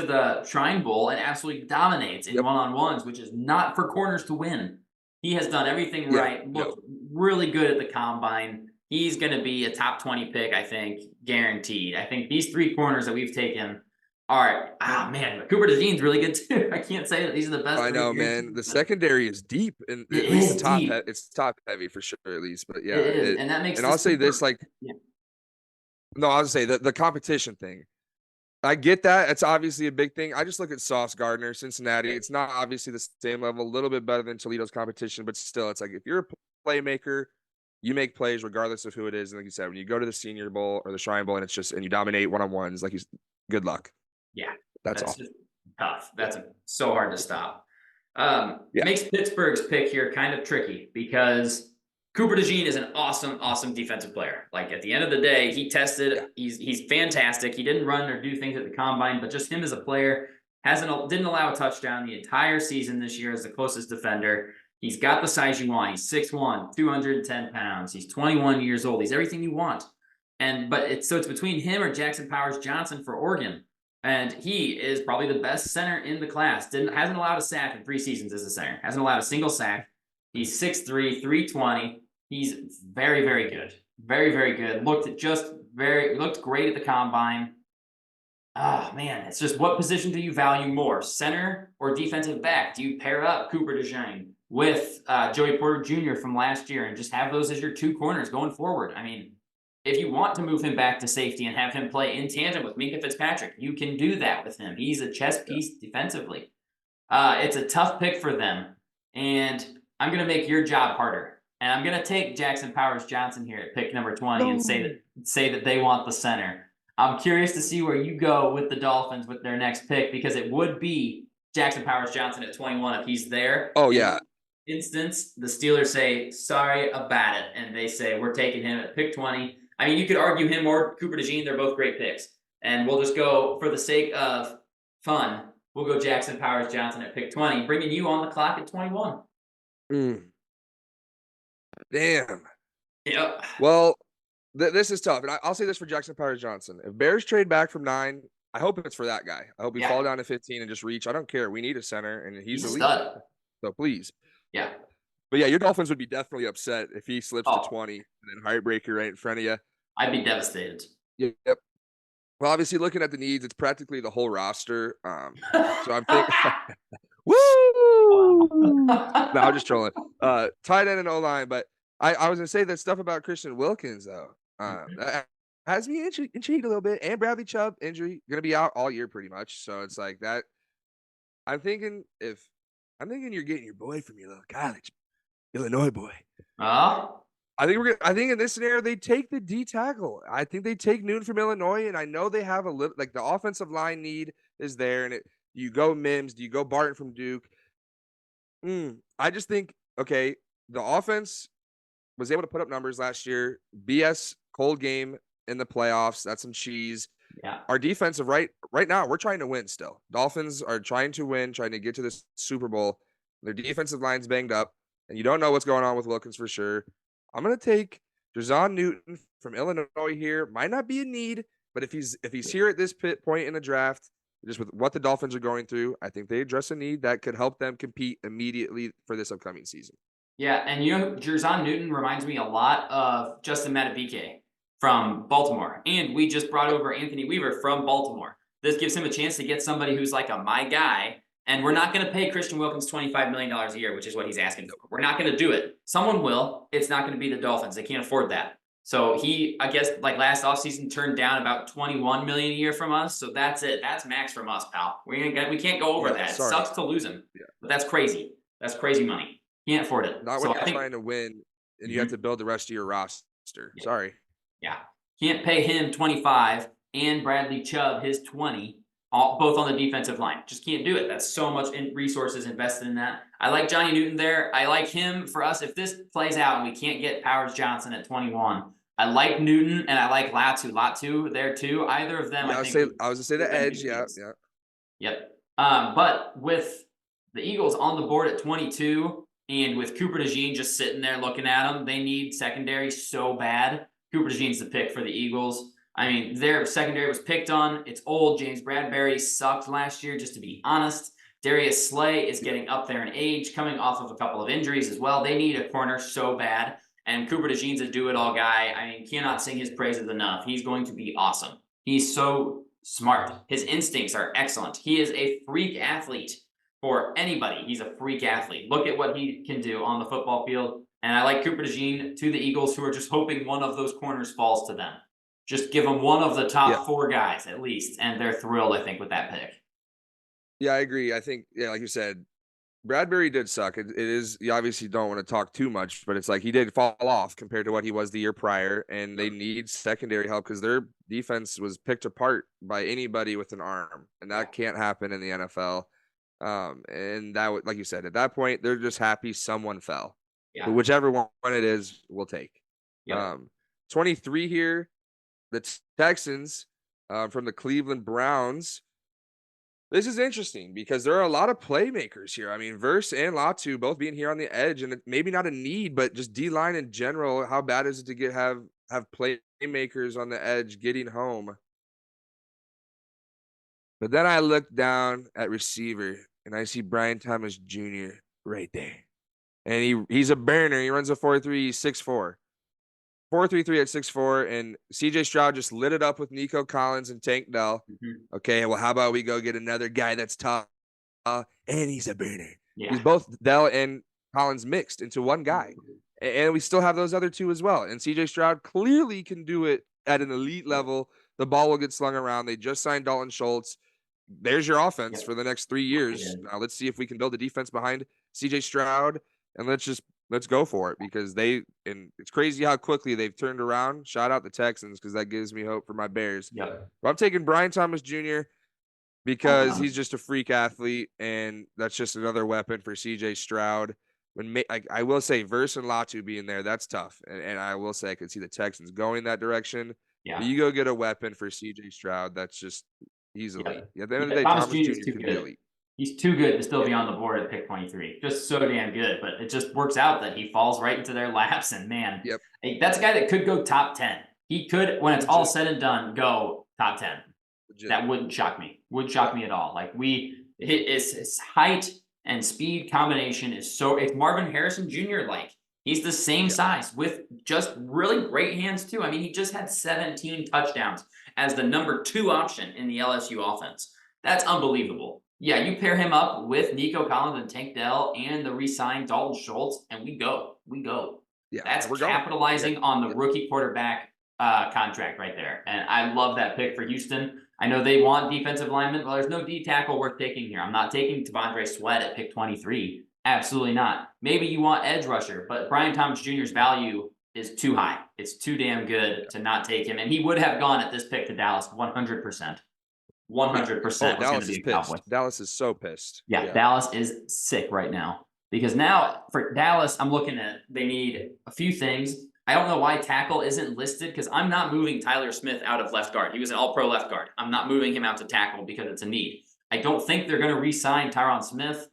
the Shrine Bowl and absolutely dominates in one-on-ones, which is not for corners to win. He has done everything right, looked really good at the combine. He's going to be a top 20 pick, I think, guaranteed. I think these 3 corners that we've taken are, Cooper DeJean's really good too. I can't say that these are the best. I know, man. The secondary is deep, and at least the top, it's top heavy for sure, at least. But yeah, and that makes. And I'll say this, no, I'll say the competition thing. I get that. It's obviously a big thing. I just look at Sauce Gardner, Cincinnati. It's not obviously the same level, a little bit better than Toledo's competition, but still, it's like if you're a playmaker, you make plays regardless of who it is. And like you said, when you go to the Senior Bowl or the Shrine Bowl and you dominate one-on-ones, good luck. Yeah. That's all. Just tough. That's so hard to stop. Makes Pittsburgh's pick here kind of tricky because Cooper DeJean is an awesome defensive player. Like at the end of the day, he tested. Yeah. He's fantastic. He didn't run or do things at the combine, but just him as a player didn't allow a touchdown the entire season this year as the closest defender. He's got the size you want. He's 6'1", 210 pounds. He's 21 years old. He's everything you want. But it's between him or Jackson Powers Johnson for Oregon. And he is probably the best center in the class. Hasn't allowed a sack in 3 seasons as a center. Hasn't allowed a single sack. He's 6'3", 320. He's very, very good. Very, very good. Looked great at the combine. Oh, man. It's just what position do you value more? Center or defensive back? Do you pair up Cooper DeJean with Joey Porter Jr. from last year and just have those as your 2 corners going forward? I mean, if you want to move him back to safety and have him play in tandem with Minkah Fitzpatrick, you can do that with him. He's a chess piece defensively. It's a tough pick for them, and I'm going to make your job harder. And I'm going to take Jackson Powers Johnson here at pick number 20 and say that they want the center. I'm curious to see where you go with the Dolphins with their next pick because it would be Jackson Powers Johnson at 21 if he's there. Oh, yeah. Instance, the Steelers say, sorry about it. And they say, we're taking him at pick 20. I mean, you could argue him or Cooper DeJean. They're both great picks. And we'll just go, for the sake of fun, we'll go Jackson Powers Johnson at pick 20, bringing you on the clock at 21. Damn. Yep. Well, this is tough. And I'll say this for Jackson Powers Johnson. If Bears trade back from 9, I hope it's for that guy. I hope we fall down to 15 and just reach. I don't care. We need a center, and he's a elite. stud. So please. Yeah. But yeah, your Dolphins would be definitely upset if he slips to 20 and then heartbreaker right in front of you. I'd be devastated. Yep. Well, obviously, looking at the needs, it's practically the whole roster. So I'm thinking, woo! No, I'm just trolling. Tight end and O-line, but I was gonna say that stuff about Christian Wilkins though. That has me intrigued a little bit. And Bradley Chubb injury gonna be out all year pretty much. So it's like that. I'm thinking you're getting your boy from your little college, Illinois boy. I think in this scenario they take the D tackle. I think they take Newton from Illinois, and I know they have a little like the offensive line need is there, and you go Mims, do you go Barton from Duke? I just think the offense was able to put up numbers last year. BS cold game in the playoffs. That's some cheese. Yeah. Our defensive right now, we're trying to win still. Dolphins are trying to win, trying to get to this Super Bowl. Their defensive line's banged up, and you don't know what's going on with Wilkins for sure. I'm gonna take DeJean Newton from Illinois here. Might not be a need, but if he's here at this point in the draft, just with what the Dolphins are going through, I think they address a need that could help them compete immediately for this upcoming season. Yeah, and DeJean Newton reminds me a lot of Justin Madubuike from Baltimore. And we just brought over Anthony Weaver from Baltimore. This gives him a chance to get somebody who's like my guy. And we're not going to pay Christian Wilkins $25 million a year, which is what he's asking for. We're not going to do it. Someone will. It's not going to be the Dolphins. They can't afford that. So he, I guess, like last offseason, turned down about $21 million a year from us. So that's it. That's max from us, pal. We can't go over that. Sorry. It sucks to lose him. Yeah. But that's crazy. That's crazy money. Can't afford it. Not when you're trying to win and you have to build the rest of your roster. Yeah. Sorry. Yeah. Can't pay him 25 and Bradley Chubb his 20. Both on the defensive line. Just can't do it. That's so much resources invested in that. I like Johnny Newton there. I like him for us. If this plays out and we can't get Powers Johnson at 21, I like Newton and I like Latu there too. Either of them, I was going to say the edge. Yeah. Yep. But with the Eagles on the board at 22 and with Cooper DeJean just sitting there looking at them, they need secondary so bad. Cooper DeJean's the pick for the Eagles. I mean, their secondary was picked on. It's old. James Bradbury sucked last year, just to be honest. Darius Slay is getting up there in age, coming off of a couple of injuries as well. They need a corner so bad. And Cooper DeJean's a do-it-all guy. I mean, cannot sing his praises enough. He's going to be awesome. He's so smart. His instincts are excellent. He is a freak athlete for anybody. He's a freak athlete. Look at what he can do on the football field. And I like Cooper DeJean to the Eagles, who are just hoping one of those corners falls to them. Just give them one of the top 4 guys at least, and they're thrilled, I think, with that pick. Yeah, I agree. I think, like you said, Bradbury did suck. It is, you obviously don't want to talk too much, but it's like he did fall off compared to what he was the year prior, and they need secondary help because their defense was picked apart by anybody with an arm, and that can't happen in the NFL. And that would, like you said, at that point, they're just happy someone fell. Yeah. But whichever one it is, we'll take. 23 here. The Texans from the Cleveland Browns. This is interesting because there are a lot of playmakers here. I mean, Verse and Latu both being here on the edge, and maybe not a need, but just D-line in general. How bad is it to have playmakers on the edge getting home? But then I look down at receiver, and I see Brian Thomas Jr. right there. And he's a burner. He runs a 4.3. He's 6'4". 4.33 at 6'4", and CJ Stroud just lit it up with Nico Collins and Tank Dell. Okay, well, how about we go get another guy that's tough, and he's a burner. Yeah. He's both Dell and Collins mixed into one guy, and we still have those other two as well. And CJ Stroud clearly can do it at an elite level. The ball will get slung around. They just signed Dalton Schultz. There's your offense for the next 3 years. Now let's see if we can build a defense behind CJ Stroud, and let's go for it because it's crazy how quickly they've turned around. Shout out the Texans because that gives me hope for my Bears. Yeah. But I'm taking Brian Thomas Jr. because he's just a freak athlete, and that's just another weapon for CJ Stroud. I will say Verse and Latu being there, that's tough. And I will say I could see the Texans going that direction. Yeah. But you go get a weapon for CJ Stroud, that's just he's elite. Yeah. At the end of the day, Thomas Thomas Jr. is Jr. too could good. be elite. He's too good to still be on the board at pick 23. Just so damn good. But it just works out that he falls right into their laps. And man, that's a guy that could go top 10. He could, when it's all said and done, go top 10. Legit. That wouldn't shock me. Wouldn't shock me at all. Like his height and speed combination is so. It's Marvin Harrison Jr. like. He's the same size with just really great hands too. I mean, he just had 17 touchdowns as the number 2 option in the LSU offense. That's unbelievable. Yeah, you pair him up with Nico Collins and Tank Dell and the re-signed Dalton Schultz, and we go. Yeah, that's capitalizing on the rookie quarterback contract right there. And I love that pick for Houston. I know they want defensive linemen. Well, there's no D tackle worth taking here. I'm not taking T'Vondre Sweat at pick 23. Absolutely not. Maybe you want edge rusher, but Brian Thomas Jr.'s value is too high. It's too damn good to not take him. And he would have gone at this pick to Dallas 100%. 100% was going to be a Cowboy. Dallas is so pissed. Yeah, Dallas is sick right now. Because now for Dallas, I'm looking at they need a few things. I don't know why tackle isn't listed because I'm not moving Tyler Smith out of left guard. He was an all-pro left guard. I'm not moving him out to tackle because it's a need. I don't think they're going to re-sign Tyron Smith.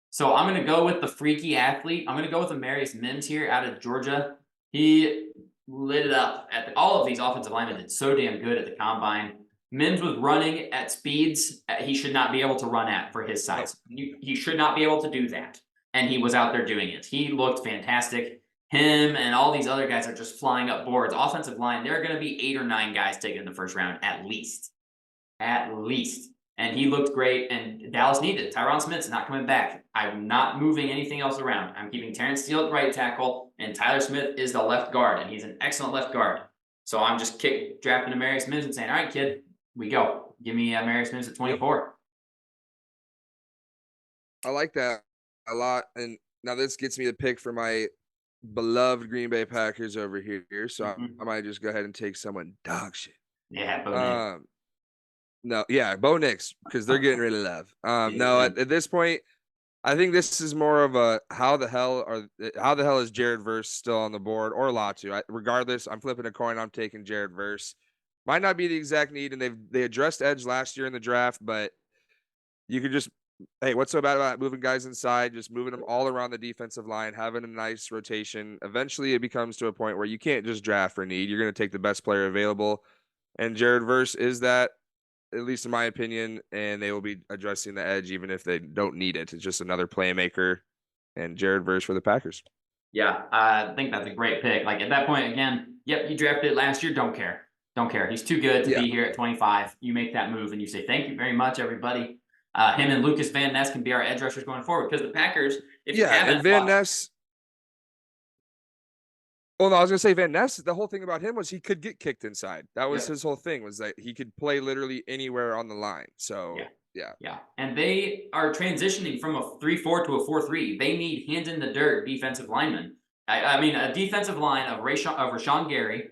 So I'm going to go with the freaky athlete. I'm going to go with Amarius Mims here out of Georgia. He lit it up. All of these offensive linemen did so damn good at the combine. Mims was running at speeds he should not be able to run at for his size. He should not be able to do that. And he was out there doing it. He looked fantastic. Him and all these other guys are just flying up boards. Offensive line, there are going to be 8 or 9 guys taken in the first round at least. At least. And he looked great, and Dallas needed it. Tyron Smith's not coming back. I'm not moving anything else around. I'm keeping Terrence Steele at right tackle, and Tyler Smith is the left guard, and he's an excellent left guard. So I'm just drafting Amarius Mims and saying, all right, kid, we go. Give me Amarius Mims at 24. I like that a lot. And now this gets me the pick for my beloved Green Bay Packers over here. So I might just go ahead and take someone dog shit. Yeah, Bo Nix. No, yeah, Bo Nix, because they're getting rid of Love. No, at this point, I think this is more of a how the hell is Jared Verse still on the board or Latu? Regardless, I'm flipping a coin. I'm taking Jared Verse. Might not be the exact need, and they addressed edge last year in the draft, but you could just what's so bad about moving guys inside? Just moving them all around the defensive line, having a nice rotation. Eventually, it becomes to a point where you can't just draft for need. You're going to take the best player available, and Jared Verse is that. At least in my opinion, and they will be addressing the edge even if they don't need it. It's just another playmaker, and Jared Verse for the Packers. Yeah, I think that's a great pick. Like at that point, again, yep, you drafted it last year. Don't care. He's too good to be here at 25. You make that move and you say, thank you very much, everybody. Him and Lucas Van Ness can be our edge rushers going forward because the Packers, if you haven't. And Van Ness. Well, no, I was going to say Van Ness, the whole thing about him was he could get kicked inside. That was his whole thing, was that he could play literally anywhere on the line. So, yeah. And they are transitioning from a 3-4 to a 4-3. They need hands in the dirt defensive linemen. I mean, a defensive line of Rashawn Gary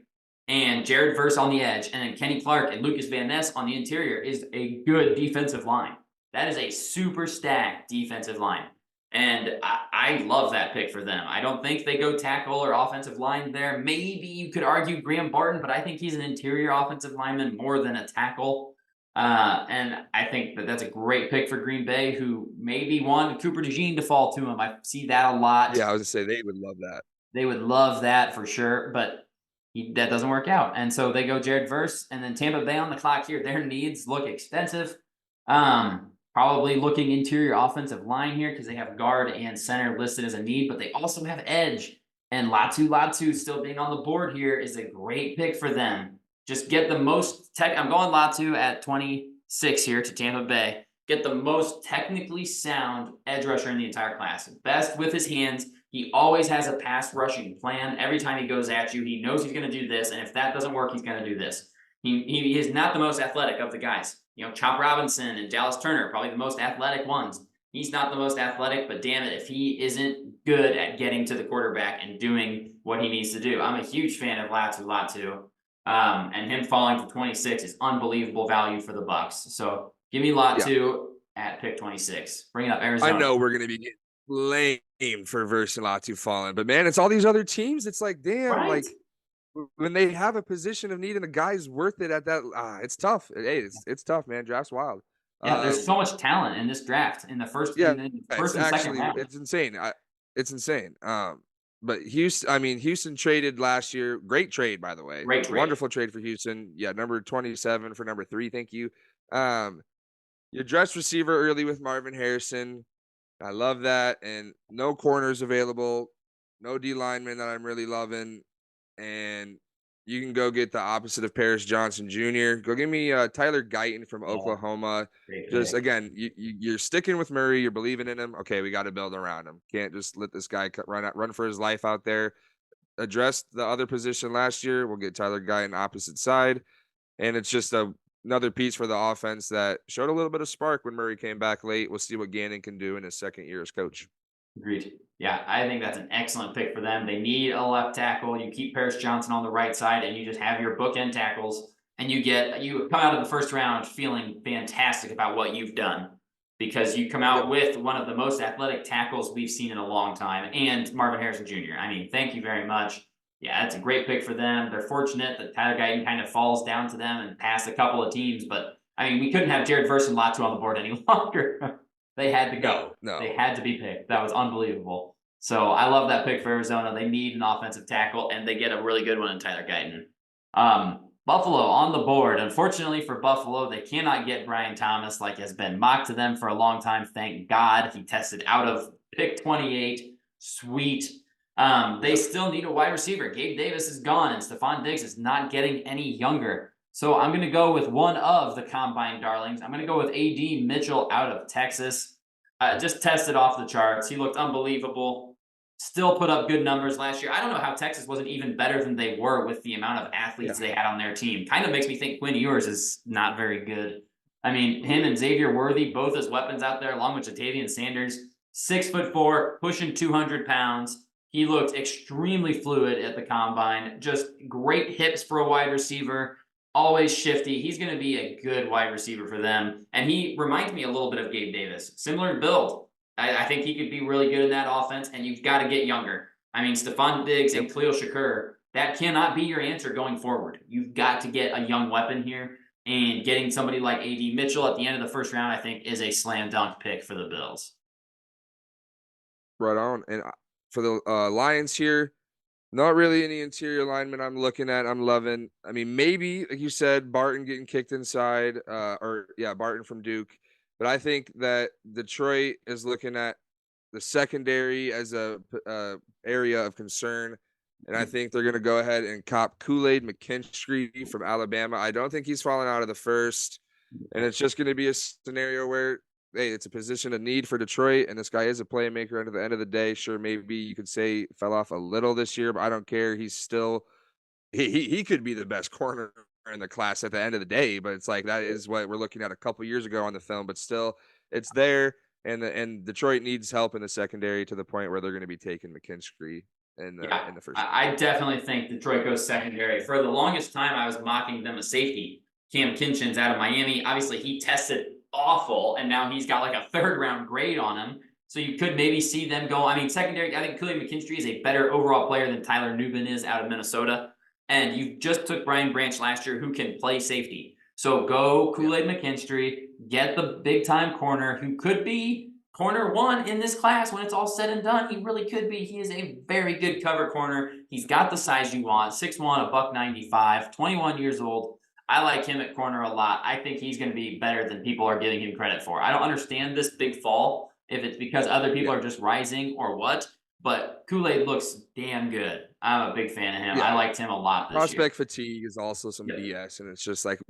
and Jared Verse on the edge, and then Kenny Clark and Lucas Van Ness on the interior is a good defensive line. That is a super stacked defensive line. And I love that pick for them. I don't think they go tackle or offensive line there. Maybe you could argue Graham Barton, but I think he's an interior offensive lineman more than a tackle. And I think that's a great pick for Green Bay, who maybe want Cooper DeJean to fall to him. I see that a lot. Yeah, I was going to say they would love that. They would love that for sure, but that doesn't work out. And so they go Jared Verse, and then Tampa Bay on the clock here. Their needs look extensive. Probably looking interior offensive line here because they have guard and center listed as a need, but they also have edge. And Latu still being on the board here is a great pick for them. Just get the most I'm going Latu at 26 here to Tampa Bay. Get the most technically sound edge rusher in the entire class. Best with his hands. He always has a pass rushing plan. Every time he goes at you, he knows he's going to do this. And if that doesn't work, he's going to do this. He is not the most athletic of the guys. You know, Chop Robinson and Dallas Turner, probably the most athletic ones. He's not the most athletic, but damn it, if he isn't good at getting to the quarterback and doing what he needs to do. I'm a huge fan of Latu. And him falling to 26 is unbelievable value for the Bucks. So give me Latu at pick 26. Bring it up, Arizona. I know we're going to be getting flamed for Verse and Latu falling. But man, it's all these other teams. It's like, damn, Right. like when they have a position of need and the guy's worth it at that, it's tough. Hey, it's tough, man. Draft's wild. Yeah, there's so much talent in this draft in the first, Yeah, in the it's first and second actually round. it's insane. It's insane. But Houston traded last year. Great trade, by the way. Great trade. Wonderful trade for Houston. Yeah, number 27 for number 3. Thank you. You addressed receiver early with Marvin Harrison. I love that. And no corners available. No D lineman that I'm really loving. And you can go get the opposite of Paris Johnson Jr. Go give me Tyler Guyton from Oklahoma. Just again, you're sticking with Murray. You're believing in him. Okay, we got to build around him. Can't just let this guy run for his life out there. Addressed the other position last year. We'll get Tyler Guyton opposite side, and it's just another piece for the offense that showed a little bit of spark when Murray came back late. We'll see what Gannon can do in his second year as coach. Agreed. Yeah, I think that's an excellent pick for them. They need a left tackle. You keep Paris Johnson on the right side, and you just have your bookend tackles, and you come out of the first round feeling fantastic about what you've done, because you come out with one of the most athletic tackles we've seen in a long time, and Marvin Harrison Jr. I mean, thank you very much. Yeah, that's a great pick for them. They're fortunate that Tyler Guyton kind of falls down to them and past a couple of teams, but I mean, we couldn't have Jared Verse and Latu on the board any longer. They had to go. No. They had to be picked. That was unbelievable. So I love that pick for Arizona. They need an offensive tackle, and they get a really good one in Tyler Guyton. Buffalo on the board. Unfortunately for Buffalo, they cannot get Brian Thomas, like has been mocked to them for a long time. Thank God he tested out of pick 28. Sweet. They still need a wide receiver. Gabe Davis is gone, and Stephon Diggs is not getting any younger. So I'm going to go with one of the combine darlings. I'm going to go with A.D. Mitchell out of Texas. Just tested off the charts. He looked unbelievable. Still put up good numbers last year. I don't know how Texas wasn't even better than they were with the amount of athletes they had on their team. Kind of makes me think Quinyon is not very good. I mean, him and Xavier Worthy, both as weapons out there, along with Jatavian Sanders. 6'4", pushing 200 pounds. He looked extremely fluid at the combine. Just great hips for a wide receiver. Always shifty. He's going to be a good wide receiver for them. And he reminds me a little bit of Gabe Davis. Similar build. I think he could be really good in that offense, and you've got to get younger. I mean, Stephon Diggs and Khalil Shakur, that cannot be your answer going forward. You've got to get a young weapon here, and getting somebody like A.D. Mitchell at the end of the first round, I think, is a slam dunk pick for the Bills. Right on. And for the Lions here, not really any interior alignment I'm looking at. I'm loving. I mean, maybe, like you said, Barton getting kicked inside, Barton from Duke. But I think that Detroit is looking at the secondary as a area of concern. And I think they're going to go ahead and cop Kool-Aid McKinstry from Alabama. I don't think he's falling out of the first. And it's just going to be a scenario where, hey, it's a position of need for Detroit, and this guy is a playmaker at the end of the day. Sure, maybe you could say fell off a little this year, but I don't care. He's still he could be the best corner in the class at the end of the day, but it's like that is what we're looking at a couple years ago on the film, but still it's there, and Detroit needs help in the secondary to the point where they're going to be taking McKinstry in the first. I definitely think Detroit goes secondary. For the longest time, I was mocking them as safety. Cam Kinchin's out of Miami. Obviously, he tested awful, and now he's got like a third-round grade on him. So you could maybe see them go. I mean, secondary, I think Kool-Aid McKinstry is a better overall player than Tyler Nubin is out of Minnesota. And you just took Brian Branch last year, who can play safety. So go Kool-Aid McKinstry, get the big-time corner who could be corner one in this class when it's all said and done. He really could be. He is a very good cover corner. He's got the size you want, 6'1", $195, 21 years old. I like him at corner a lot. I think he's going to be better than people are giving him credit for. I don't understand this big fall, if it's because other people are just rising or what, but Kool-Aid looks damn good. I'm a big fan of him. I liked him a lot this Prospect fatigue is also some BS, and it's just like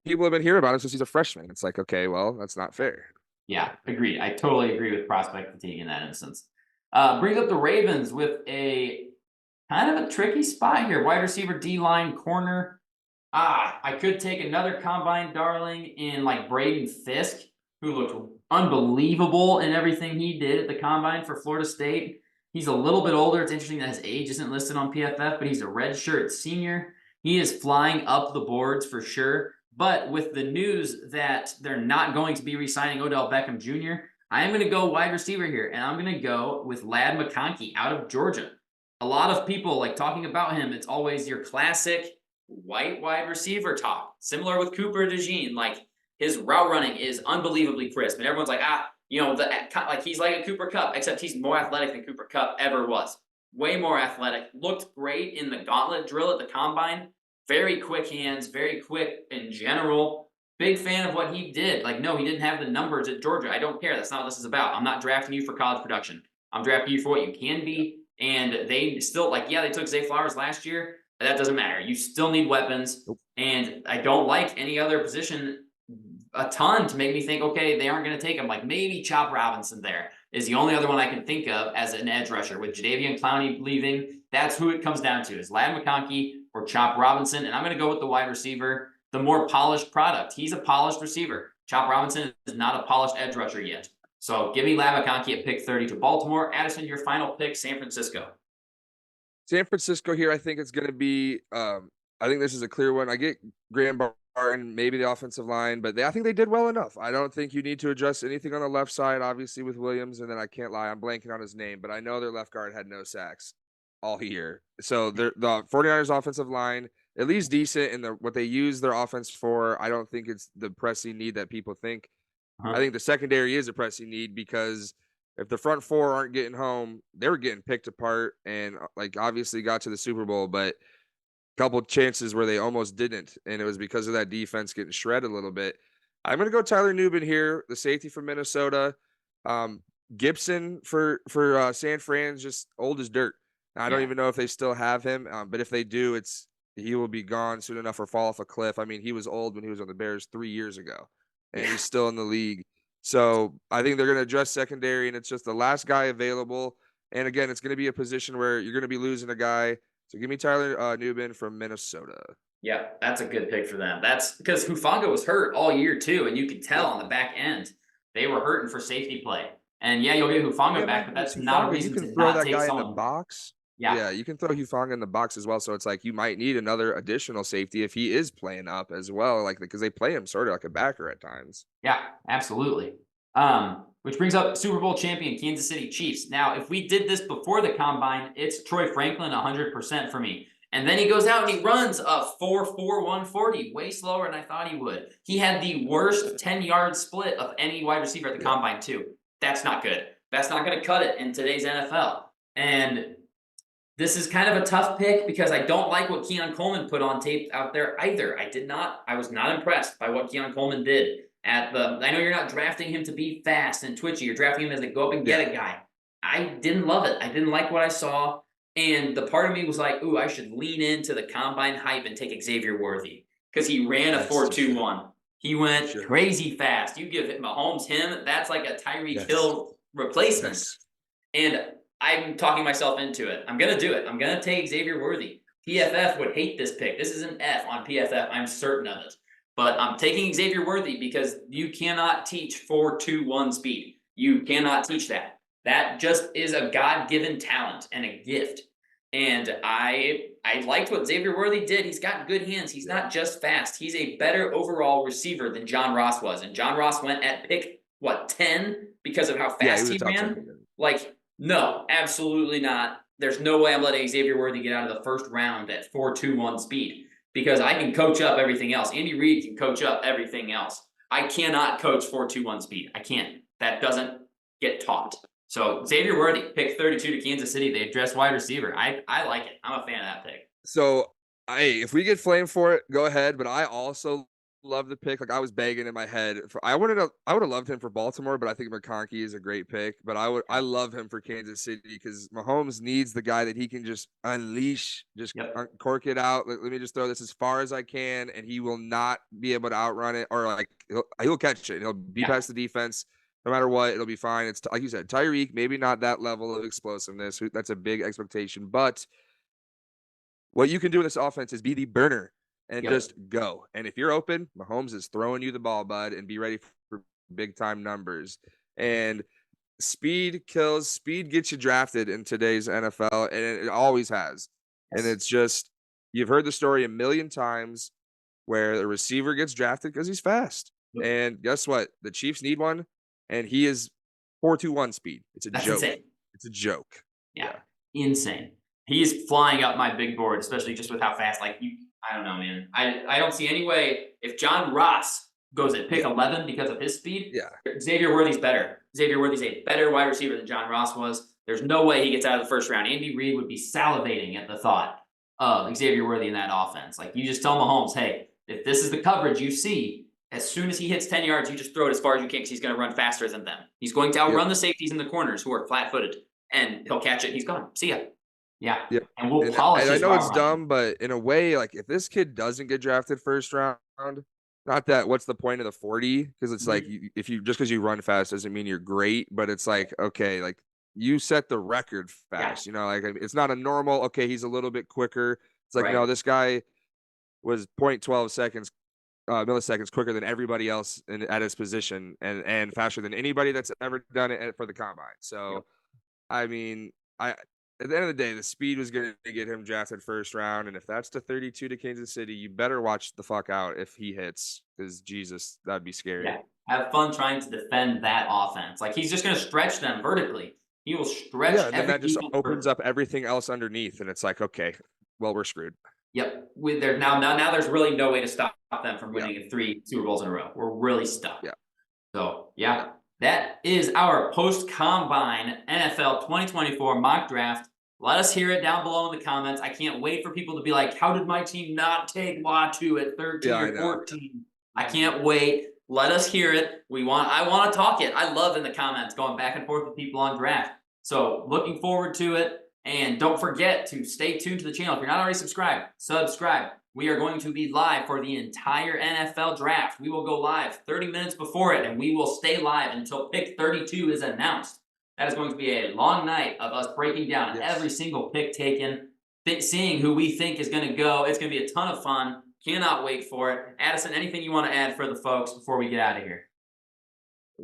people have been hearing about him since he's a freshman. It's like, okay, well, that's not fair. Yeah, agreed. I totally agree with prospect fatigue in that instance. Brings up the Ravens with a kind of a tricky spot here. Wide receiver, D-line, corner. I could take another combine darling in like Braden Fisk, who looked unbelievable in everything he did at the combine for Florida State. He's a little bit older. It's interesting that his age isn't listed on PFF, but he's a redshirt senior. He is flying up the boards for sure. But with the news that they're not going to be re-signing Odell Beckham Jr., I am going to go wide receiver here, and I'm going to go with Lad McConkey out of Georgia. A lot of people like talking about him. It's always your classic white wide receiver talk, similar with Cooper DeJean. Like his route running is unbelievably crisp, and everyone's like, like he's like a Cooper Kupp, except he's more athletic than Cooper Kupp ever was. Way more athletic. Looked great in the gauntlet drill at the combine. Very quick hands, very quick in general. Big fan of what he did. Like, no, he didn't have the numbers at Georgia. I don't care. That's not what this is about. I'm not drafting you for college production. I'm drafting you for what you can be. And they still, like, yeah, they took Zay Flowers last year, but that doesn't matter. You still need weapons. And I don't like any other position a ton to make me think, okay, they aren't going to take him. Like maybe Chop Robinson there is the only other one I can think of as an edge rusher. With Jadeveon Clowney leaving, that's who it comes down to, is Lad McConkey or Chop Robinson. And I'm going to go with the wide receiver, the more polished product. He's a polished receiver. Chop Robinson is not a polished edge rusher yet. So give me Lad McConkey at pick 30 to Baltimore. Addison, your final pick, San Francisco. San Francisco here, I think it's going to be I think this is a clear one. I get Graham Barton, maybe the offensive line, but I think they did well enough. I don't think you need to adjust anything on the left side, obviously, with Williams. And then I can't lie, I'm blanking on his name, but I know their left guard had no sacks all year. So the 49ers offensive line, at least decent in what they use their offense for. I don't think it's the pressing need that people think. I think the secondary is a pressing need because if the front four aren't getting home, they were getting picked apart and like obviously got to the Super Bowl, but couple chances where they almost didn't, and it was because of that defense getting shredded a little bit. I'm going to go Tyler Nubin here, the safety from Minnesota. Gibson for San Fran's just old as dirt. I don't even know if they still have him, but if they do, he will be gone soon enough or fall off a cliff. I mean, he was old when he was on the Bears 3 years ago, and he's still in the league. So I think they're going to address secondary, and it's just the last guy available. And again, it's going to be a position where you're going to be losing a guy. So give me Tyler Nubin from Minnesota. Yeah, that's a good pick for them. That's because Fuaga was hurt all year too, and you could tell on the back end they were hurting for safety play. And yeah, you'll get Fuaga back, but that's not a reason to not take someone. You can throw that guy in the box. Yeah, you can throw Fuaga in the box as well. So it's like you might need another additional safety if he is playing up as well, like because they play him sort of like a backer at times. Yeah, absolutely. Which brings up Super Bowl champion Kansas City Chiefs. Now, if we did this before the combine, it's Troy Franklin 100% for me. And then he goes out and he runs a 4.4 140, way slower than I thought he would. He had the worst 10-yard split of any wide receiver at the combine too. That's not good. That's not going to cut it in today's NFL. And this is kind of a tough pick because I don't like what Keon Coleman put on tape out there either. I was not impressed by what Keon Coleman did. I know you're not drafting him to be fast and twitchy. You're drafting him as a go up and get a guy. I didn't love it. I didn't like what I saw. And the part of me was like, ooh, I should lean into the combine hype and take Xavier Worthy because he ran a 4.21. He went crazy fast. You give Mahomes him, that's like a Tyreek Hill replacement. And I'm talking myself into it. I'm going to do it. I'm going to take Xavier Worthy. PFF would hate this pick. This is an F on PFF. I'm certain of it. But I'm taking Xavier Worthy because you cannot teach 4.21 speed. You cannot teach that. That just is a God-given talent and a gift. And I liked what Xavier Worthy did. He's got good hands. He's not just fast. He's a better overall receiver than John Ross was. And John Ross went at pick, 10? Because of how fast he ran? Like, no, absolutely not. There's no way I'm letting Xavier Worthy get out of the first round at 4.21 speed. Because I can coach up everything else. Andy Reid can coach up everything else. I cannot coach 4.21 speed. I can't. That doesn't get taught. So Xavier Worthy, pick 32 to Kansas City. They address wide receiver. I like it. I'm a fan of that pick. So if we get flamed for it, go ahead. But I also love the pick. Like I was begging in my head. I would have loved him for Baltimore, but I think McConkey is a great pick. But I love him for Kansas City because Mahomes needs the guy that he can just unleash, just cork it out. Let me just throw this as far as I can, and he will not be able to outrun it, or like he'll catch it. He'll be past the defense. No matter what, it'll be fine. It's like you said, Tyreek, maybe not that level of explosiveness. That's a big expectation. But what you can do in this offense is be the burner and just go. And if you're open, Mahomes is throwing you the ball, bud, and be ready for big-time numbers. And speed kills. Speed gets you drafted in today's NFL, and it always has. And it's just, you've heard the story a million times where the receiver gets drafted because he's fast. And guess what? The Chiefs need one. And he is 4.21 speed. It's a That's joke. insane. It's a joke. Yeah. Insane. He's flying up my big board, especially just with how fast. Like I don't know, man. I don't see any way if John Ross goes at pick 11 because of his speed. Yeah. Xavier Worthy's better. Xavier Worthy's a better wide receiver than John Ross was. There's no way he gets out of the first round. Andy Reid would be salivating at the thought of Xavier Worthy in that offense. Like you just tell Mahomes, hey, if this is the coverage you see, as soon as he hits 10 yards, you just throw it as far as you can because he's going to run faster than them. He's going to outrun the safeties in the corners who are flat-footed, and he'll catch it. He's gone. See ya. Yeah. And we'll polish and I his know route it's running. dumb, but in a way, like if this kid doesn't get drafted first round, not that what's the point of the 40? Because it's like if you just because you run fast doesn't mean you're great, but it's like okay, like you set the record fast. You know, like it's not a normal. Okay, he's a little bit quicker. It's like no, this guy was 0.12 seconds. Milliseconds quicker than everybody else at his position and faster than anybody that's ever done it for the combine. So, I mean, at the end of the day, the speed was going to get him drafted first round. And if that's the 32 to Kansas City, you better watch the fuck out if he hits because Jesus, that'd be scary. Yeah. Have fun trying to defend that offense. Like he's just going to stretch them vertically. He will stretch. Yeah, and then that just opens up everything else underneath. And it's like, okay, well, we're screwed. Yep. Now there's really no way to stop them from winning 3 Super Bowls in a row. We're really stuck. Yeah. So, that is our post-combine NFL 2024 mock draft. Let us hear it down below in the comments. I can't wait for people to be like, how did my team not take Latu at 13 or 14? I can't wait. Let us hear it. I want to talk it. I love in the comments going back and forth with people on draft. So, looking forward to it. And don't forget to stay tuned to the channel. If you're not already subscribed, subscribe. We are going to be live for the entire NFL draft. We will go live 30 minutes before it, and we will stay live until pick 32 is announced. That is going to be a long night of us breaking down every single pick taken, seeing who we think is going to go. It's going to be a ton of fun. Cannot wait for it. Addison, anything you want to add for the folks before we get out of here?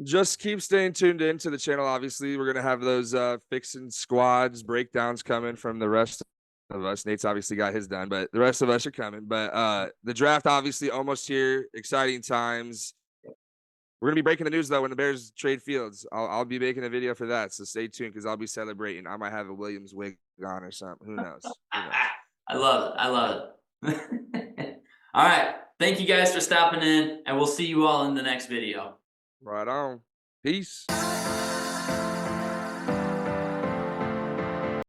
Just keep staying tuned into the channel. Obviously, we're going to have those fixing squads breakdowns coming from the rest of us. Nate's obviously got his done, but the rest of us are coming. But the draft obviously almost here. Exciting times. We're going to be breaking the news, though, when the Bears trade Fields. I'll be making a video for that, so stay tuned because I'll be celebrating. I might have a Williams wig on or something. Who knows? I love it. All right. Thank you guys for stopping in, and we'll see you all in the next video. Right on. Peace.